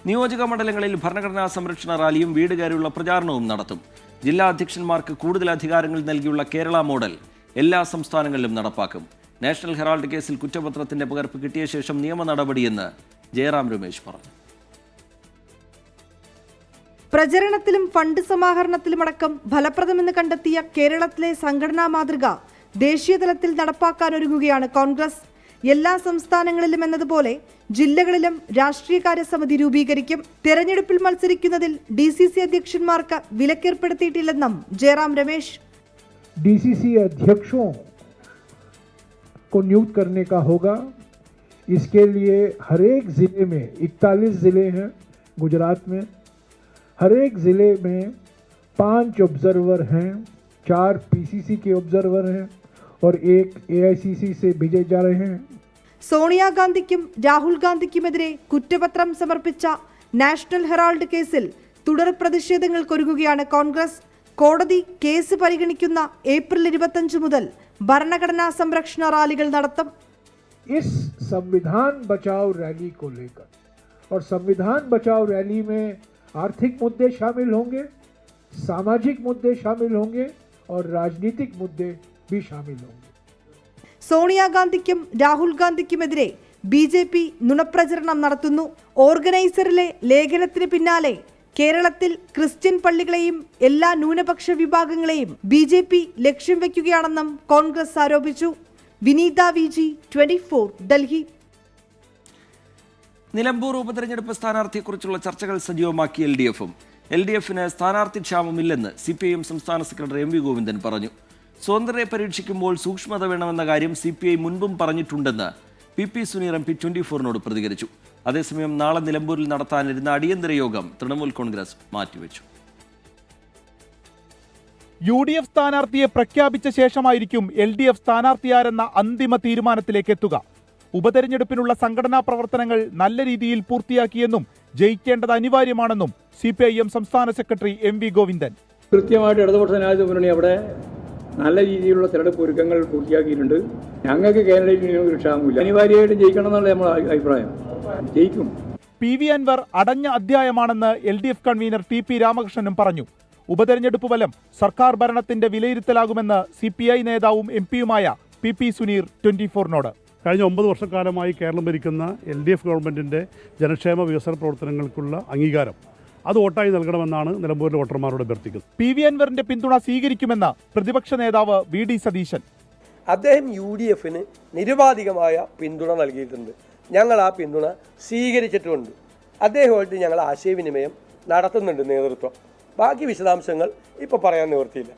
നിയോജക മണ്ഡലങ്ങളിൽ ഭരണഘടനാ സംരക്ഷണ റാലിയും വീട് കയറിയുള്ള പ്രചാരണവും നടത്തും. ജില്ലാ അധ്യക്ഷന്മാർക്ക് കൂടുതൽ അധികാരങ്ങൾ നൽകിയുള്ള കേരള മോഡൽ എല്ലാ സംസ്ഥാനങ്ങളിലും നടപ്പാക്കും. നാഷണൽ ഹെറാൾഡ് കേസിൽ കുറ്റപത്രത്തിന്റെ പകർപ്പ് കിട്ടിയ ശേഷം നിയമ നടപടിയെന്ന് ജയറാം രമേശ് പറഞ്ഞു. പ്രചരണത്തിലും ഫണ്ട് സമാഹരണത്തിലുമടക്കം ഫലപ്രദമെന്ന് കണ്ടെത്തിയ കേരളത്തിലെ സംഘടനാ മാതൃക ദേശീയ തലത്തിൽ നടപ്പാക്കാനൊരുങ്ങുകയാണ് കോൺഗ്രസ്. എല്ലാ സംസ്ഥാനങ്ങളിലും എന്നതുപോലെ ജില്ലകളിലും രാഷ്ട്രീയകാര്യ സമിതി രൂപീകരിക്കും. തെരഞ്ഞെടുപ്പിൽ മത്സരിക്കുന്നതിൽ DCC അധ്യക്ഷന്മാർക്ക് വിലക്കേർപ്പെടുത്തിയിട്ടില്ലെന്നും ജയറാം രമേശ്. DCC अध्यक्षों को नियुक्त करने का होगा. इसके लिए हर एक जिले में 41 जिले हैं गुजरात में, हर एक जिले में 5 ऑब्जर्वर हैं, 4 PCC के ऑब्जर्वर हैं और 1 AICC से भेजे जा रहे हैं. സോണിയാഗാന്ധിക്കും രാഹുൽ ഗാന്ധിക്കുമെതിരെ കുറ്റപത്രം സമർപ്പിച്ച നാഷണൽ ഹെറാൾഡ് കേസിൽ തുടർ പ്രതിഷേധങ്ങൾക്കൊരുങ്ങുകയാണ് കോൺഗ്രസ്. കോടതി കേസ് പരിഗണിക്കുന്ന ഏപ്രിൽ 25 മുതൽ ഭരണഘടനാ സംരക്ഷണ റാലികൾ നടത്തും. इस संविधान बचाओ रैली को लेकर, और संविधान बचाओ रैली में आर्थिक मुद्दे शामिल होंगे, सामाजिक मुद्दे शामिल होंगे और राजनीतिक मुद्दे भी शामिल होंगे. സോണിയാഗാന്ധിക്കും രാഹുൽ ഗാന്ധിക്കുമെതിരെ BJP നുണപ്രചരണം നടത്തുന്നു. ഓർഗനൈസറിലെ ലേഖനത്തിന് പിന്നാലെ കേരളത്തിൽ ക്രിസ്ത്യൻ പള്ളികളെയും എല്ലാ ന്യൂനപക്ഷ വിഭാഗങ്ങളെയും BJP ലക്ഷ്യം വയ്ക്കുകയാണെന്നും കോൺഗ്രസ് ആരോപിച്ചു. വിനീത VG, 24, ഡൽഹി. നിലമ്പൂർ ഉപതെരഞ്ഞെടുപ്പ് സ്ഥാനാർത്ഥിയെക്കുറിച്ചുള്ള ചർച്ചകൾ സജീവമാക്കി LDF-ഉം. LDF-ന് സ്ഥാനാർത്ഥി ക്ഷാമമില്ലെന്ന് CPIM സംസ്ഥാന സെക്രട്ടറി MV ഗോവിന്ദൻ പറഞ്ഞു. സ്വതന്ത്രരെ പരീക്ഷിക്കുമ്പോൾ സൂക്ഷ്മത വേണമെന്ന കാര്യം CPI മുൻപും പറഞ്ഞിട്ടുണ്ടെന്ന് PP സുനീർ MP 24-നോട് പ്രതികരിച്ചു. അതേസമയം നാളെ നിലമ്പൂരിൽ നടത്താനിരുന്ന അടിയന്തര യോഗം തൃണമൂൽ കോൺഗ്രസ് മാറ്റിവെച്ചു. UDF സ്ഥാനാർത്ഥിയെ പ്രഖ്യാപിച്ച ശേഷമായിരിക്കും LDF സ്ഥാനാർത്ഥിയാരെന്ന അന്തിമ തീരുമാനത്തിലേക്ക് എത്തുക. ഉപതെരഞ്ഞെടുപ്പിനുള്ള സംഘടനാ പ്രവർത്തനങ്ങൾ നല്ല രീതിയിൽ പൂർത്തിയാക്കിയെന്നും ജയിക്കേണ്ടത് അനിവാര്യമാണെന്നും CPIM സംസ്ഥാന സെക്രട്ടറി MV ഗോവിന്ദൻ. കൃത്യമായിട്ട് ഇടതുപക്ഷ ജനാധിപത്യ മുന്നണി അവിടെ നല്ല രീതിയിലുള്ള തെരഞ്ഞെടുപ്പ് ഒരുക്കങ്ങൾ പൂർത്തിയാക്കിയിട്ടുണ്ട്. ഞങ്ങൾക്ക് കാൻഡിഡേറ്റിന് ഒരു ക്ഷാമമില്ല. അനിവാര്യമായിട്ടും ജയിക്കണം എന്നുള്ള നമ്മുടെ അഭിപ്രായം. ജയിക്കും. PV അൻവർ അടഞ്ഞ അധ്യായമാണെന്ന് LDF കൺവീനർ TP രാമകൃഷ്ണനും പറഞ്ഞു. ഉപതെരഞ്ഞെടുപ്പ് ഫലം സർക്കാർ ഭരണത്തിന്റെ വിലയിരുത്തലാകുമെന്ന് CPI നേതാവും MP-യുമായ PP സുനീർ 24-നോട്. കഴിഞ്ഞ 9 വർഷക്കാലമായി കേരളം ഭരിക്കുന്ന LDF ഗവൺമെൻറ്റിൻ്റെ ജനക്ഷേമ വികസന പ്രവർത്തനങ്ങൾക്കുള്ള അംഗീകാരം അത് വോട്ടായി നൽകണമെന്നാണ് നിലമ്പൂരിലെ വോട്ടർമാരോട് അഭ്യർത്ഥിക്കുന്നത്. PV അൻവറിന്റെ പിന്തുണ സ്വീകരിക്കുമെന്ന് പ്രതിപക്ഷ നേതാവ് VD സതീശൻ. അദ്ദേഹം UDF-ന് നിരുപാധികമായ പിന്തുണ നൽകിയിട്ടുണ്ട്. ഞങ്ങൾ ആ പിന്തുണ സ്വീകരിച്ചിട്ടുമുണ്ട്. അദ്ദേഹമായിട്ട് ഞങ്ങൾ ആശയവിനിമയം നടത്തുന്നുണ്ട് നേതൃത്വം. ബാക്കി വിശദാംശങ്ങൾ ഇപ്പോൾ പറയാൻ നിവൃത്തിയില്ല.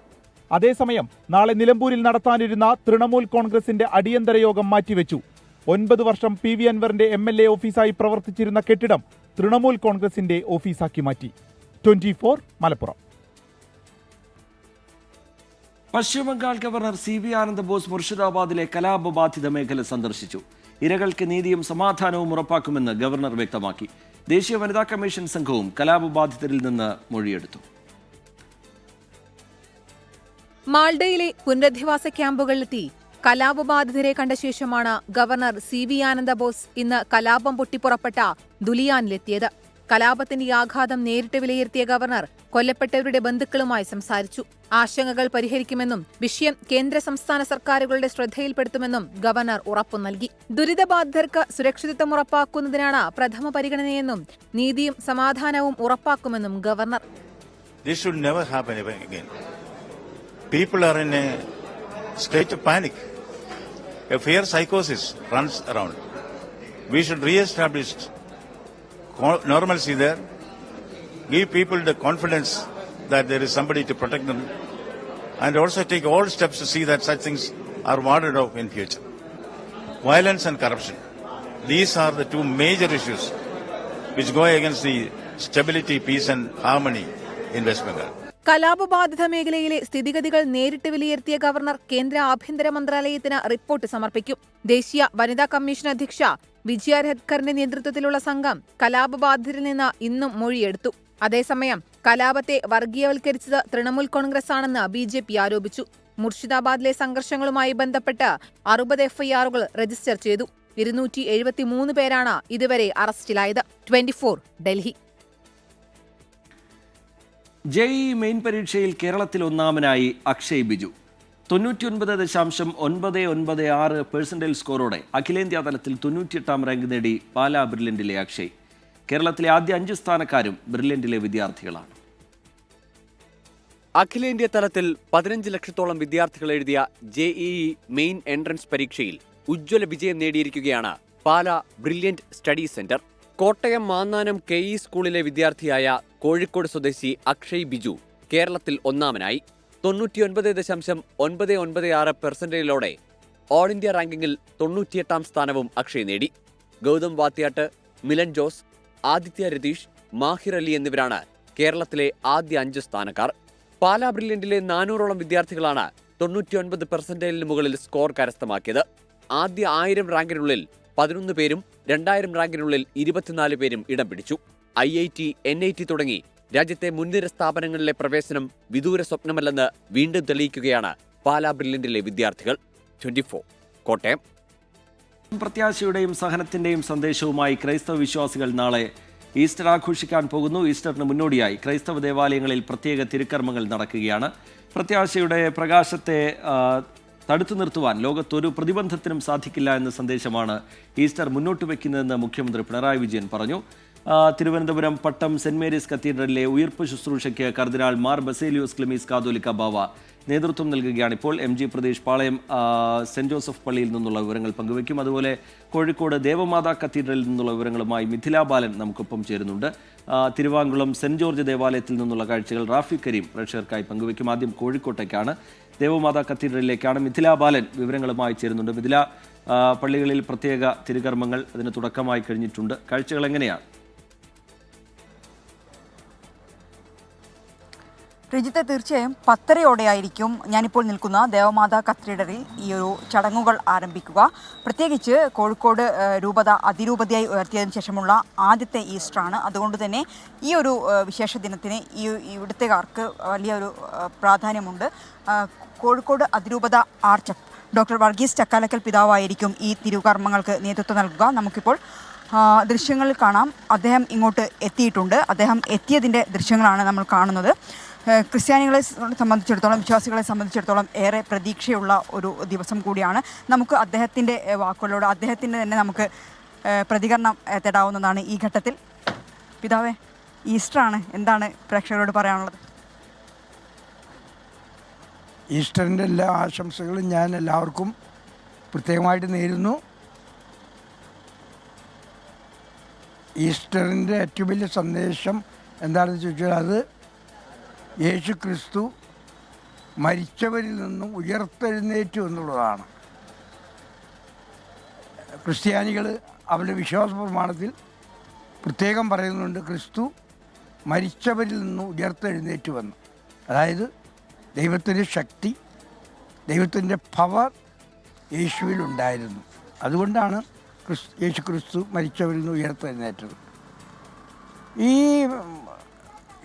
അതേസമയം നാളെ നിലമ്പൂരിൽ നടത്താനിരുന്ന തൃണമൂൽ കോൺഗ്രസിന്റെ അടിയന്തര യോഗം മാറ്റിവെച്ചു. 9 വർഷം PV അൻവറിന്റെ MLA ഓഫീസായി പ്രവർത്തിച്ചിരുന്ന കെട്ടിടം തൃണമൂൽ കോൺഗ്രസിന്റെ ഓഫീസാക്കി മാറ്റി. 24 മലപ്പുറം. പശ്ചിമബംഗാൾ ഗവർണർ CB ആനന്ദബോസ് മുർഷിദാബാദിലെ കലാപബാധിത മേഖല സന്ദർശിച്ചു. ഇരകൾക്ക് നീതിയും സമാധാനവും ഉറപ്പാക്കുമെന്ന് ഗവർണർ വ്യക്തമാക്കി. ദേശീയ വനിതാ കമ്മീഷൻ സംഘവും കലാപബാധിതരിൽ നിന്ന് മൊഴിയെടുത്തു. മാൾഡയിലെ പുനരധിവാസ ക്യാമ്പുകളിലെത്തി കലാപബാധിതരെ കണ്ട ശേഷമാണ് ഗവർണർ CB ആനന്ദബോസ് ഇന്ന് കലാപം പൊട്ടിപ്പുറപ്പെട്ട ദുലിയാനിലെത്തിയത്. കലാപത്തിന്റെ ആഘാതം നേരിട്ട് വിലയിരുത്തിയ ഗവർണർ കൊല്ലപ്പെട്ടവരുടെ ബന്ധുക്കളുമായി സംസാരിച്ചു. ആശങ്കകൾ പരിഹരിക്കുമെന്നും വിഷയം കേന്ദ്ര സംസ്ഥാന സർക്കാരുകളുടെ ശ്രദ്ധയിൽപ്പെടുത്തുമെന്നും ഗവർണർ ഉറപ്പു നൽകി. ദുരിതബാധിതർക്ക് സുരക്ഷിതത്വം ഉറപ്പാക്കുന്നതിനാണ് പ്രഥമ പരിഗണനയെന്നും നീതിയും സമാധാനവും ഉറപ്പാക്കുമെന്നും governor. This should never happen again. People are in a state of panic. A fear psychosis runs around. We should re-establish normalcy there, give people the confidence that there is somebody to protect them, and also take all steps to see that such things are warded off in future. Violence and corruption. These are the two major issues which go against the stability, peace and harmony in West Bengal. കലാപബാധിത മേഖലയിലെ സ്ഥിതിഗതികൾ നേരിട്ട് വിലയിരുത്തിയ governor കേന്ദ്ര ആഭ്യന്തര മന്ത്രാലയത്തിന് report സമർപ്പിക്കും. ദേശീയ വനിതാ കമ്മീഷൻ അധ്യക്ഷ വിജയ രത്കറിന്റെ നേതൃത്വത്തിലുള്ള സംഘം കലാപബാധിതരിൽ നിന്ന് ഇന്നും മൊഴിയെടുത്തു. അതേസമയം കലാപത്തെ വർഗീയവൽക്കരിച്ചത് തൃണമൂൽ കോൺഗ്രസ് ആണെന്ന് BJP ആരോപിച്ചു. മുർഷിദാബാദിലെ സംഘർഷങ്ങളുമായി ബന്ധപ്പെട്ട് 60 FIR-കൾ രജിസ്റ്റർ ചെയ്തു. 273 പേരാണ് ഇതുവരെ അറസ്റ്റിലായത്. 24 ഡൽഹി. JEE മെയിൻ പരീക്ഷയിൽ കേരളത്തിൽ ഒന്നാമനായി അക്ഷയ് ബിജു. 99.996% സ്കോറോടെ അഖിലേന്ത്യാ തലത്തിൽ 98ാം റാങ്ക് നേടി പാലാ ബ്രില്യന്റിലെ അക്ഷയ്. കേരളത്തിലെ ആദ്യ 5 സ്ഥാനക്കാരും ബ്രില്യന്റിലെ വിദ്യാർത്ഥികളാണ്. അഖിലേന്ത്യാ തലത്തിൽ 15 ലക്ഷത്തോളം വിദ്യാർത്ഥികൾ എഴുതിയ JEE മെയിൻ എൻട്രൻസ് പരീക്ഷയിൽ ഉജ്ജ്വല വിജയം നേടിയിരിക്കുകയാണ് Pala brilliant study centre. Kottayam Mannanam KE സ്കൂളിലെ വിദ്യാർത്ഥിയായ കോഴിക്കോട് സ്വദേശി അക്ഷയ് ബിജു കേരളത്തിൽ ഒന്നാമനായി. 99.996%ഓടെ ഓൾ ഇന്ത്യ റാങ്കിങ്ങിൽ 98ാം സ്ഥാനവും അക്ഷയ് നേടി. ഗൗതം വാത്യാട്ട്, മിലൻ ജോസ്, ആദിത്യ രതീഷ്, മാഹിർ അലി എന്നിവരാണ് കേരളത്തിലെ ആദ്യ 5 സ്ഥാനക്കാർ. പാലാ ബ്രില്യന്റിലെ 400ഓളം വിദ്യാർത്ഥികളാണ് 99% മുകളിൽ സ്കോർ കരസ്ഥമാക്കിയത്. ആദ്യ 1000 റാങ്കിനുള്ളിൽ 11 പേരും 2000 റാങ്കിനുള്ളിൽ 24 പേരും ഇടം പിടിച്ചു. IIT, NIT തുടങ്ങി രാജ്യത്തെ മുൻനിര സ്ഥാപനങ്ങളിലെ പ്രവേശനം വിദൂര സ്വപ്നമല്ലെന്ന് വീണ്ടും തെളിയിക്കുകയാണ് പാലാ ബ്രില്യന്റിലെ വിദ്യാർത്ഥികൾ. 24 കോട്ടയം. പ്രത്യാശയുടെയും സഹനത്തിന്റെയും സന്ദേശവുമായി ക്രൈസ്തവ വിശ്വാസികൾ നാളെ ഈസ്റ്റർ ആഘോഷിക്കാൻ പോകുന്നു. ഈസ്റ്ററിന് മുന്നോടിയായി ക്രൈസ്തവ ദേവാലയങ്ങളിൽ പ്രത്യേക തിരുക്കർമ്മങ്ങൾ നടക്കുകയാണ്. പ്രത്യാശയുടെ പ്രകാശത്തെ തടുത്തു നിർത്തുവാൻ ലോകത്തൊരു പ്രതിബന്ധത്തിനും സാധിക്കില്ല എന്ന സന്ദേശമാണ് ഈസ്റ്റർ മുന്നോട്ട് വയ്ക്കുന്നതെന്ന് മുഖ്യമന്ത്രി പിണറായി വിജയൻ പറഞ്ഞു. തിരുവനന്തപുരം പട്ടം സെന്റ് മേരീസ് കത്തീഡ്രലിലെ ഉയിർപ്പ് ശുശ്രൂഷയ്ക്ക് കർദിനാൾ മാർ ബസേലിയോസ് ക്ലിമീസ് കാതോലിക്ക ബാവ നേതൃത്വം നൽകുകയാണ്. ഇപ്പോൾ MG പ്രദേശ് പാളയം സെന്റ് ജോസഫ് പള്ളിയിൽ നിന്നുള്ള വിവരങ്ങൾ പങ്കുവയ്ക്കും. അതുപോലെ കോഴിക്കോട് ദേവമാതാ കത്തീഡ്രലിൽ നിന്നുള്ള വിവരങ്ങളുമായി മിഥില ബാലൻ നമുക്കൊപ്പം ചേരുന്നുണ്ട്. തിരുവാങ്കുളം സെന്റ് ജോർജ് ദേവാലയത്തിൽ നിന്നുള്ള കാഴ്ചകൾ റാഫി കരീം പ്രേക്ഷകർക്കായി പങ്കുവയ്ക്കും. ആദ്യം കോഴിക്കോട്ടേക്കാണ്, ദേവമാതാ കത്തീഡ്രലിലേക്കാണ്. മിഥില ബാലൻ വിവരങ്ങളുമായി ചേരുന്നുണ്ട്. മിഥില, പള്ളികളിൽ പ്രത്യേക തിരുകർമ്മങ്ങൾ അതിന് തുടക്കമായി കഴിഞ്ഞിട്ടുണ്ട്. കാഴ്ചകൾ എങ്ങനെയാണ്? രജിത്ത്, തീർച്ചയായും 10:30 ഞാനിപ്പോൾ നിൽക്കുന്ന ദേവമാതാ കത്തീഡ്രലിൽ ഈ ഒരു ചടങ്ങുകൾ ആരംഭിക്കുക. പ്രത്യേകിച്ച് കോഴിക്കോട് രൂപത അതിരൂപതയായി ഉയർത്തിയതിനു ശേഷമുള്ള ആദ്യത്തെ ഈസ്റ്ററാണ്. അതുകൊണ്ട് തന്നെ ഈ ഒരു വിശേഷ ദിനത്തിന് ഇവിടുത്തുകാർക്ക് വലിയൊരു പ്രാധാന്യമുണ്ട്. കോഴിക്കോട് അതിരൂപത ആർച്ച് ഡോക്ടർ വർഗീസ് ചക്കാലക്കൽ പിതാവായിരിക്കും ഈ തിരുകർമ്മങ്ങൾക്ക് നേതൃത്വം നൽകുക. നമുക്കിപ്പോൾ ദൃശ്യങ്ങളിൽ കാണാം, അദ്ദേഹം ഇങ്ങോട്ട് എത്തിയിട്ടുണ്ട്. അദ്ദേഹം എത്തിയതിൻ്റെ ദൃശ്യങ്ങളാണ് നമ്മൾ കാണുന്നത്. ക്രിസ്ത്യാനികളെ സംബന്ധിച്ചിടത്തോളം, വിശ്വാസികളെ സംബന്ധിച്ചിടത്തോളം ഏറെ പ്രതീക്ഷയുള്ള ഒരു ദിവസം കൂടിയാണ്. നമുക്ക് അദ്ദേഹത്തിൻ്റെ വാക്കുകളോട്, അദ്ദേഹത്തിൻ്റെ തന്നെ നമുക്ക് പ്രതികരണം തേടാവുന്നതാണ് ഈ ഘട്ടത്തിൽ. പിതാവേ, ഈസ്റ്ററാണ്, എന്താണ് പ്രേക്ഷകരോട് പറയാനുള്ളത്? ഈസ്റ്ററിൻ്റെ എല്ലാ ആശംസകളും ഞാൻ എല്ലാവർക്കും പ്രത്യേകമായിട്ട് നേരുന്നു. ഈസ്റ്ററിൻ്റെ ഏറ്റവും വലിയ സന്ദേശം എന്താണെന്ന് ചോദിച്ചാൽ അത് യേശു ക്രിസ്തു മരിച്ചവരിൽ നിന്നും ഉയർത്തെഴുന്നേറ്റു എന്നുള്ളതാണ്. ക്രിസ്ത്യാനികൾ അവരുടെ വിശ്വാസ പ്രമാണത്തിൽ പ്രത്യേകം പറയുന്നുണ്ട് ക്രിസ്തു മരിച്ചവരിൽ നിന്ന് ഉയർത്തെഴുന്നേറ്റ് വന്നു. അതായത് ദൈവത്തിൻ്റെ ശക്തി, ദൈവത്തിൻ്റെ പവർ യേശുവിലുണ്ടായിരുന്നു. അതുകൊണ്ടാണ് യേശു ക്രിസ്തു മരിച്ചവരിൽ നിന്ന് ഉയർത്തെഴുന്നേറ്റത്. ഈ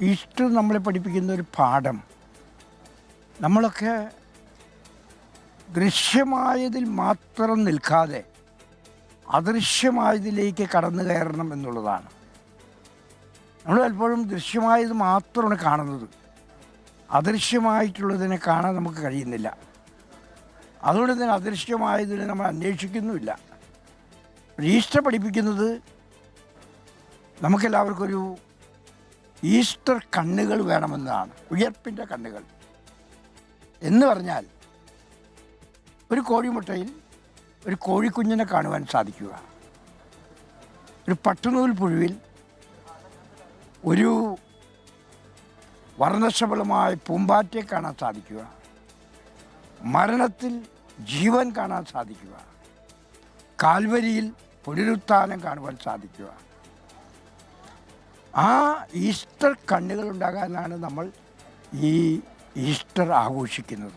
ഈസ്റ്റർ നമ്മളെ പഠിപ്പിക്കുന്ന ഒരു പാഠം, നമ്മളൊക്കെ ദൃശ്യമായതിൽ മാത്രം നിൽക്കാതെ അദൃശ്യമായതിലേക്ക് കടന്നു കയറണം എന്നുള്ളതാണ്. നമ്മൾ പലപ്പോഴും ദൃശ്യമായത് മാത്രമാണ് കാണുന്നത്, അദൃശ്യമായിട്ടുള്ളതിനെ കാണാൻ നമുക്ക് കഴിയുന്നില്ല. അതുകൊണ്ട് തന്നെ അദൃശ്യമായതിനെ നമ്മൾ അന്വേഷിക്കുന്നുമില്ല. ഈസ്റ്റർ പഠിപ്പിക്കുന്നത് നമുക്കെല്ലാവർക്കും ഒരു ഈസ്റ്റർ കണ്ണുകൾ വേണമെന്നതാണ്, ഉയർപ്പിൻ്റെ കണ്ണുകൾ എന്ന് പറഞ്ഞാൽ ഒരു കോഴിമുട്ടയിൽ ഒരു കോഴിക്കുഞ്ഞിനെ കാണുവാൻ സാധിക്കുക, ഒരു പട്ടുനൂൽ പുഴുവിൽ ഒരു വർണ്ണശബളമായ പൂമ്പാറ്റയെ കാണാൻ സാധിക്കുക, മരണത്തിൽ ജീവൻ കാണാൻ സാധിക്കുക, കാൽവരിയിൽ പുനരുത്ഥാനം കാണുവാൻ സാധിക്കുക. ആ ഈസ്റ്റർ കണ്ണുകൾ ഉണ്ടാകാനാണ് നമ്മൾ ഈ ഈസ്റ്റർ ആഘോഷിക്കുന്നത്.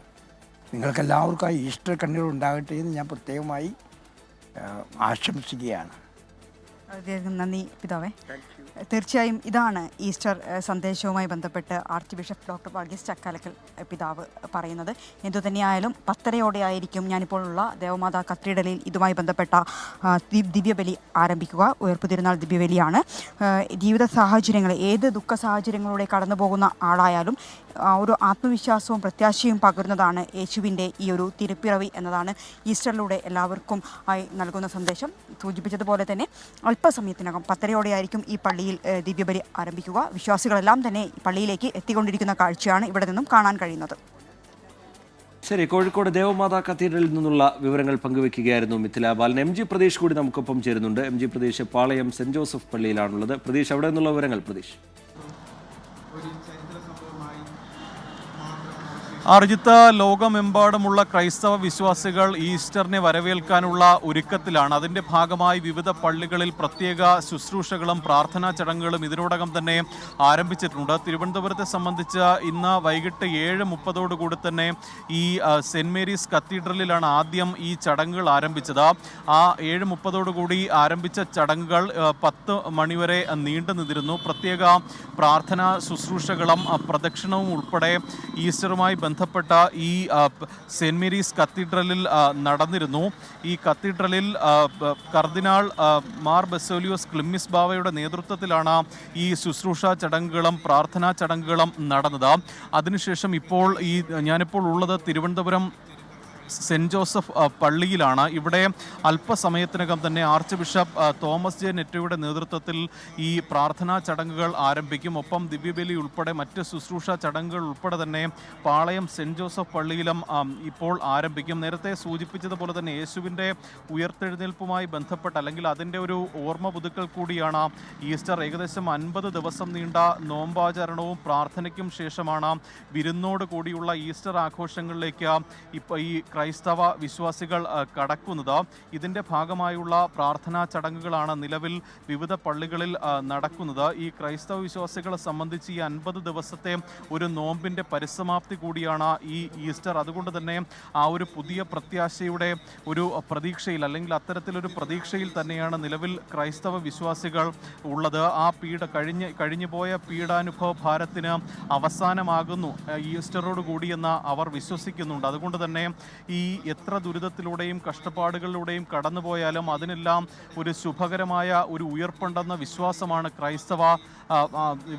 നിങ്ങൾക്കെല്ലാവർക്കും ആ ഈസ്റ്റർ കണ്ണുകൾ ഉണ്ടാകട്ടെ എന്ന് ഞാൻ പ്രത്യേകമായി ആശംസിക്കുകയാണ്. വളരെയധികം നന്ദി പിതാവേ. തീർച്ചയായും ഇതാണ് ഈസ്റ്റർ സന്ദേശവുമായി ബന്ധപ്പെട്ട് arch bishop doctor Varghese Chakkalakkal പിതാവ് പറയുന്നത്. എന്തുതന്നെയായാലും 10:30 ആയിരിക്കും ഞാനിപ്പോൾ ഉള്ള ദേവമാതാ കത്തീഡ്രലിൽ ഇതുമായി ബന്ധപ്പെട്ട ദിവ്യബലി ആരംഭിക്കുക. ഉയർപ്പ് തിരുനാൾ ദിവ്യബലിയാണ്. ജീവിത സാഹചര്യങ്ങൾ, ഏത് ദുഃഖ സാഹചര്യങ്ങളിലൂടെ കടന്നു പോകുന്ന ആളായാലും ഒരു ആത്മവിശ്വാസവും പ്രത്യാശയും പകരുന്നതാണ് യേശുവിൻ്റെ ഈ ഒരു തിരുപ്പിറവി എന്നതാണ് ഈസ്റ്ററിലൂടെ എല്ലാവർക്കും ആയി നൽകുന്ന സന്ദേശം. സൂചിപ്പിച്ചതുപോലെ തന്നെ അല്പസമയത്തിനകം 10:30 ആയിരിക്കും ഈ പള്ളിയിൽ ദിവ്യബലി ആരംഭിക്കുക. വിശ്വാസികളെല്ലാം തന്നെ പള്ളിയിലേക്ക് എത്തിക്കൊണ്ടിരിക്കുന്ന കാഴ്ചയാണ് ഇവിടെ നിന്നും കാണാൻ കഴിയുന്നത്. ശരി, കോഴിക്കോട് ദേവമാതാ കത്തീഡ്രലിൽ നിന്നുള്ള വിവരങ്ങൾ പങ്കുവെക്കുകയായിരുന്നു മിഥില ബാലൻ. എം ജി പ്രതീഷ് കൂടി നമുക്കൊപ്പം ചേരുന്നുണ്ട്. എം ജി പ്രതീഷ് പാളയം സെന്റ് ജോസഫ് പള്ളിയിലാണുള്ളത്. പ്രതീഷ്, അവിടെ നിന്നുള്ള വിവരങ്ങൾ പ്രതീഷ്. അർജിത്ത്, ലോകമെമ്പാടുമുള്ള ക്രൈസ്തവ വിശ്വാസികൾ ഈസ്റ്ററിനെ വരവേൽക്കാനുള്ള ഒരുക്കത്തിലാണ്. അതിൻ്റെ ഭാഗമായി വിവിധ പള്ളികളിൽ പ്രത്യേക ശുശ്രൂഷകളും പ്രാർത്ഥനാ ചടങ്ങുകളും ഇതിനോടകം തന്നെ ആരംഭിച്ചിട്ടുണ്ട്. തിരുവനന്തപുരത്തെ സംബന്ധിച്ച് ഇന്ന് വൈകിട്ട് 7:30 തന്നെ ഈ സെൻറ് മേരീസ് കത്തീഡ്രലിലാണ് ആദ്യം ഈ ചടങ്ങുകൾ ആരംഭിച്ചത്. ആ 7:30 ആരംഭിച്ച ചടങ്ങുകൾ 10 മണിവരെ നീണ്ടു നിന്നിരുന്നു. പ്രത്യേക പ്രാർത്ഥനാ ശുശ്രൂഷകളും പ്രദക്ഷിണവും ഉൾപ്പെടെ ഈസ്റ്ററുമായി ബന്ധപ്പെട്ട ഈ സെൻറ് മേരീസ് കത്തീഡ്രലിൽ നടന്നിരുന്നു. ഈ കത്തീഡ്രലിൽ കർദിനാൾ മാർ ബസേലിയോസ് ക്ലിമ്മിസ് ബാവയുടെ നേതൃത്വത്തിലാണ് ഈ ശുശ്രൂഷ ചടങ്ങുകളും പ്രാർത്ഥനാ ചടങ്ങുകളും നടന്നത്. അതിനുശേഷം ഞാനിപ്പോൾ ഉള്ളത് തിരുവനന്തപുരം സെൻറ് ജോസഫ് പള്ളിയിലാണ്. ഇവിടെ അല്പസമയത്തിനകം തന്നെ ആർച്ച് ബിഷപ്പ് തോമസ് ജെ നെറ്റോയുടെ നേതൃത്വത്തിൽ ഈ പ്രാർത്ഥനാ ചടങ്ങുകൾ ആരംഭിക്കും. ഒപ്പം ദിവ്യബലി ഉൾപ്പെടെ മറ്റ് ശുശ്രൂഷ ചടങ്ങുകൾ ഉൾപ്പെടെ തന്നെ പാളയം സെൻറ് ജോസഫ് പള്ളിയിലും ഇപ്പോൾ ആരംഭിക്കും. നേരത്തെ സൂചിപ്പിച്ചതുപോലെ തന്നെ യേശുവിൻ്റെ ഉയർത്തെഴുന്നേൽപ്പുമായി ബന്ധപ്പെട്ട് അല്ലെങ്കിൽ അതിൻ്റെ ഒരു ഓർമ്മ പുതുക്കൽ കൂടിയാണ് ഈസ്റ്റർ. ഏകദേശം 50 ദിവസം നീണ്ട നോമ്പാചരണവും പ്രാർത്ഥനയ്ക്കും ശേഷമാണ് വിരുന്നോട് കൂടിയുള്ള ഈസ്റ്റർ ആഘോഷങ്ങളിലേക്ക് ഇപ്പോൾ ഈ ക്രൈസ്തവ വിശ്വാസികൾ കടക്കുന്നത്. ഇതിൻ്റെ ഭാഗമായുള്ള പ്രാർത്ഥനാ ചടങ്ങുകളാണ് നിലവിൽ വിവിധ പള്ളികളിൽ നടക്കുന്നത്. ഈ ക്രൈസ്തവ വിശ്വാസികളെ സംബന്ധിച്ച് ഈ 50 ദിവസത്തെ ഒരു നോമ്പിൻ്റെ പരിസമാപ്തി കൂടിയാണ് ഈ ഈസ്റ്റർ. അതുകൊണ്ട് തന്നെ ആ ഒരു പുതിയ പ്രത്യാശയുടെ ഒരു പ്രതീക്ഷയിൽ അല്ലെങ്കിൽ അത്തരത്തിലൊരു പ്രതീക്ഷയിൽ തന്നെയാണ് നിലവിൽ ക്രൈസ്തവ വിശ്വാസികൾ ഉള്ളത്. ആ കഴിഞ്ഞുപോയ പീഡാനുഭവ ഭാരത്തിന് അവസാനമാകുന്നു ഈസ്റ്ററോട് കൂടിയെന്ന് അവർ വിശ്വസിക്കുന്നുണ്ട്. അതുകൊണ്ട് തന്നെ ഈ എത്ര ദുരിതത്തിലൂടെയും കഷ്ടപ്പാടുകളിലൂടെയും കടന്നുപോയാലും അതിനെല്ലാം ഒരു ശുഭകരമായ ഒരു ഉയർപ്പുണ്ടെന്ന വിശ്വാസമാണ് ക്രൈസ്തവ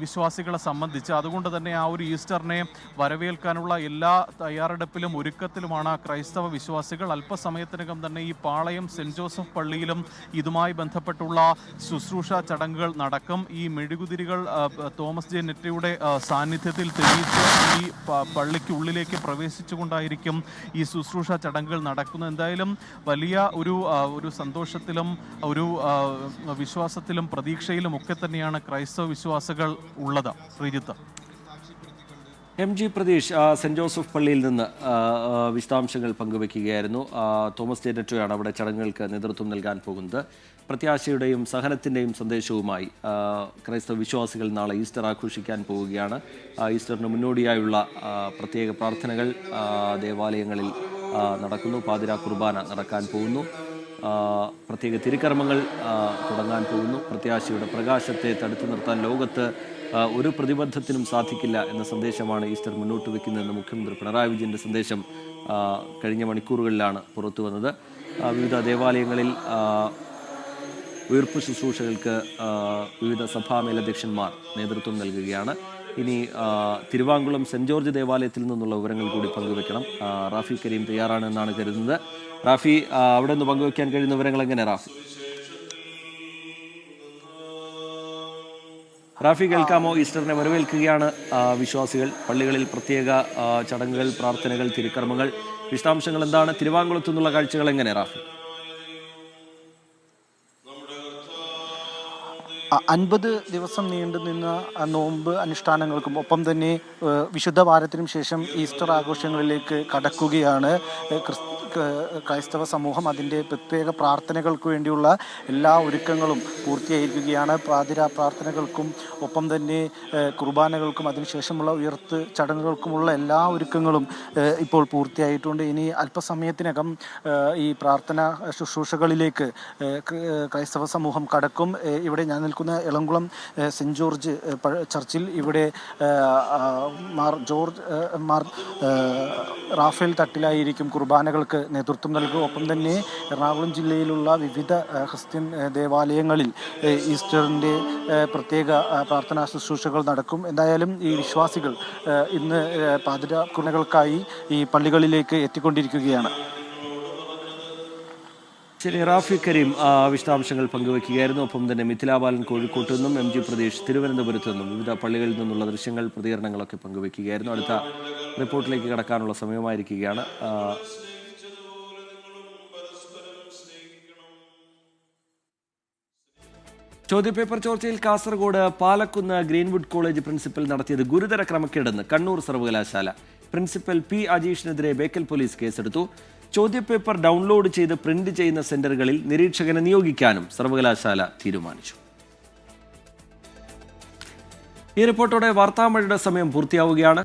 വിശ്വാസികളെ സംബന്ധിച്ച്. അതുകൊണ്ട് തന്നെ ആ ഒരു ഈസ്റ്ററിനെ വരവേൽക്കാനുള്ള എല്ലാ തയ്യാറെടുപ്പിലും ഒരുക്കത്തിലുമാണ് ക്രൈസ്തവ വിശ്വാസികൾ. അല്പസമയത്തിനകം തന്നെ ഈ പാളയം സെൻറ് ജോസഫ് പള്ളിയിലും ഇതുമായി ബന്ധപ്പെട്ടുള്ള ശുശ്രൂഷ ചടങ്ങുകൾ നടക്കും. ഈ മെഴുകുതിരികൾ തോമസ് ജെ നെറ്റയുടെ സാന്നിധ്യത്തിൽ തെളിയിച്ച് ഈ പള്ളിക്കുള്ളിലേക്ക് പ്രവേശിച്ചുകൊണ്ടായിരിക്കും ഈ ശുശ്രൂഷ ചടങ്ങുകൾ നടക്കുന്നത്. എന്തായാലും വലിയ ഒരു സന്തോഷത്തിലും ഒരു വിശ്വാസത്തിലും പ്രതീക്ഷയിലും ഒക്കെ തന്നെയാണ് ക്രൈസ്തവ വിശ്വാസികൾ ഉള്ളത്. Sreejith. MG Pratheesh saint Joseph പള്ളിയിൽ നിന്ന് വിശദാംശങ്ങൾ പങ്കുവയ്ക്കുകയായിരുന്നു. തോമസ് ജെനറ്റോയാണ് അവിടെ ചടങ്ങുകൾക്ക് നേതൃത്വം നൽകാൻ പോകുന്നത്. പ്രത്യാശയുടെയും സഹനത്തിൻ്റെയും സന്ദേശവുമായി ക്രൈസ്തവ വിശ്വാസികൾ നാളെ ഈസ്റ്റർ ആഘോഷിക്കാൻ പോവുകയാണ്. ഈസ്റ്ററിന് മുന്നോടിയായുള്ള പ്രത്യേക പ്രാർത്ഥനകൾ ദേവാലയങ്ങളിൽ നടക്കുന്നു. പാതിരാ കുർബാന നടക്കാൻ പോകുന്നു. പ്രത്യേക തിരുക്കർമ്മങ്ങൾ തുടങ്ങാൻ പോകുന്നു. പ്രത്യാശയുടെ പ്രകാശത്തെ തടുത്തു നിർത്താൻ ലോകത്ത് ഒരു പ്രതിബദ്ധത്തിനും സാധിക്കില്ല എന്ന സന്ദേശമാണ് ഈസ്റ്റർ മുന്നോട്ട് വയ്ക്കുന്നതെന്ന് മുഖ്യമന്ത്രി പിണറായി വിജയൻ്റെ സന്ദേശം കഴിഞ്ഞ മണിക്കൂറുകളിലാണ് പുറത്തു വന്നത്. വിവിധ ദേവാലയങ്ങളിൽ ഉയർപ്പ് ശുശ്രൂഷകൾക്ക് വിവിധ സഭാ മേലധ്യക്ഷന്മാർ നേതൃത്വം നൽകുകയാണ്. ഇനി തിരുവാങ്കുളം സെൻറ് ജോർജ് ദേവാലയത്തിൽ നിന്നുള്ള വിവരങ്ങൾ കൂടി പങ്കുവെക്കണം. റാഫി കരീം തയ്യാറാണ് എന്നാണ് കരുതുന്നത്. റാഫി, അവിടെ നിന്ന് പങ്കുവെക്കാൻ കഴിയുന്ന വിവരങ്ങൾ എങ്ങനെ റാഫി? റാഫി കേൾക്കാമോ? ഈസ്റ്ററിനെ വരവേൽക്കുകയാണ് വിശ്വാസികൾ. പള്ളികളിൽ പ്രത്യേക ചടങ്ങുകൾ, പ്രാർത്ഥനകൾ, തിരുക്കർമ്മങ്ങൾ. വിശദാംശങ്ങൾ എന്താണ്? തിരുവാങ്കുളത്തു നിന്നുള്ള കാഴ്ചകൾ എങ്ങനെ റാഫി? 50 ദിവസം നീണ്ടു നിന്ന നോമ്പ് അനുഷ്ഠാനങ്ങൾക്കും ഒപ്പം തന്നെ വിശുദ്ധ വാരത്തിനും ശേഷം ഈസ്റ്റർ ആഘോഷങ്ങളിലേക്ക് കടക്കുകയാണ് ക്രൈസ്തവ സമൂഹം. അതിൻ്റെ പ്രത്യേക പ്രാർത്ഥനകൾക്ക് വേണ്ടിയുള്ള എല്ലാ ഒരുക്കങ്ങളും പൂർത്തിയായിരിക്കുകയാണ്. പാതിരാ പ്രാർത്ഥനകൾക്കും ഒപ്പം തന്നെ കുർബാനകൾക്കും അതിനുശേഷമുള്ള ഉയർത്ത് ചടങ്ങുകൾക്കുമുള്ള എല്ലാ ഒരുക്കങ്ങളും ഇപ്പോൾ പൂർത്തിയായിട്ടുണ്ട്. ഇനി അല്പസമയത്തിനകം ഈ പ്രാർത്ഥന ശുശ്രൂഷകളിലേക്ക് ക്രൈസ്തവ സമൂഹം കടക്കും. ഇവിടെ ഞാൻ നിൽക്കുന്ന എളംകുളം സെൻറ് ജോർജ് ചർച്ചിൽ ഇവിടെ മാർ റാഫേൽ തട്ടിലായിരിക്കും കുർബാനകൾക്ക് നേതൃത്വം നൽകുക. ഒപ്പം തന്നെ എറണാകുളം ജില്ലയിലുള്ള വിവിധ ക്രിസ്ത്യൻ ദേവാലയങ്ങളിൽ ഈസ്റ്ററിൻ്റെ പ്രത്യേക പ്രാർത്ഥനാ ശുശ്രൂഷകൾ നടക്കും. എന്തായാലും ഈ വിശ്വാസികൾ ഇന്ന് പാതിരാ കുർബാനകൾക്കായി ഈ പള്ളികളിലേക്ക് എത്തിക്കൊണ്ടിരിക്കുകയാണ്. ശരി, റാഫി കരീം വിശദാംശങ്ങൾ പങ്കുവയ്ക്കുകയായിരുന്നു. ഒപ്പം തന്നെ മിഥിലാബാലൻ കോഴിക്കോട്ട് നിന്നും MG പ്രതീഷ് തിരുവനന്തപുരത്ത് നിന്നും വിവിധ പള്ളികളിൽ നിന്നുള്ള ദൃശ്യങ്ങൾ, പ്രതികരണങ്ങളൊക്കെ പങ്കുവയ്ക്കുകയായിരുന്നു. അടുത്ത റിപ്പോർട്ടിലേക്ക് കടക്കാനുള്ള സമയമായിരിക്കുകയാണ്. ചോദ്യപേപ്പർ ചോർച്ചയിൽ Kasaragod Palakkunnu greenwood college principal നടത്തിയത് ഗുരുതര ക്രമക്കേടെന്ന് കണ്ണൂർ സർവകലാശാല. പ്രിൻസിപ്പൽ P അജീഷിനെതിരെ ബേക്കൽ പോലീസ് കേസെടുത്തു. ചോദ്യപേപ്പർ ഡൗൺലോഡ് ചെയ്ത് പ്രിന്റ് ചെയ്യുന്ന സെന്ററുകളിൽ നിരീക്ഷകനെ നിയോഗിക്കാനും സർവകലാശാല തീരുമാനിച്ചു. ഈ റിപ്പോർട്ടോടെ വാർത്താമഴയുടെ സമയം പൂർത്തിയാവുകയാണ്.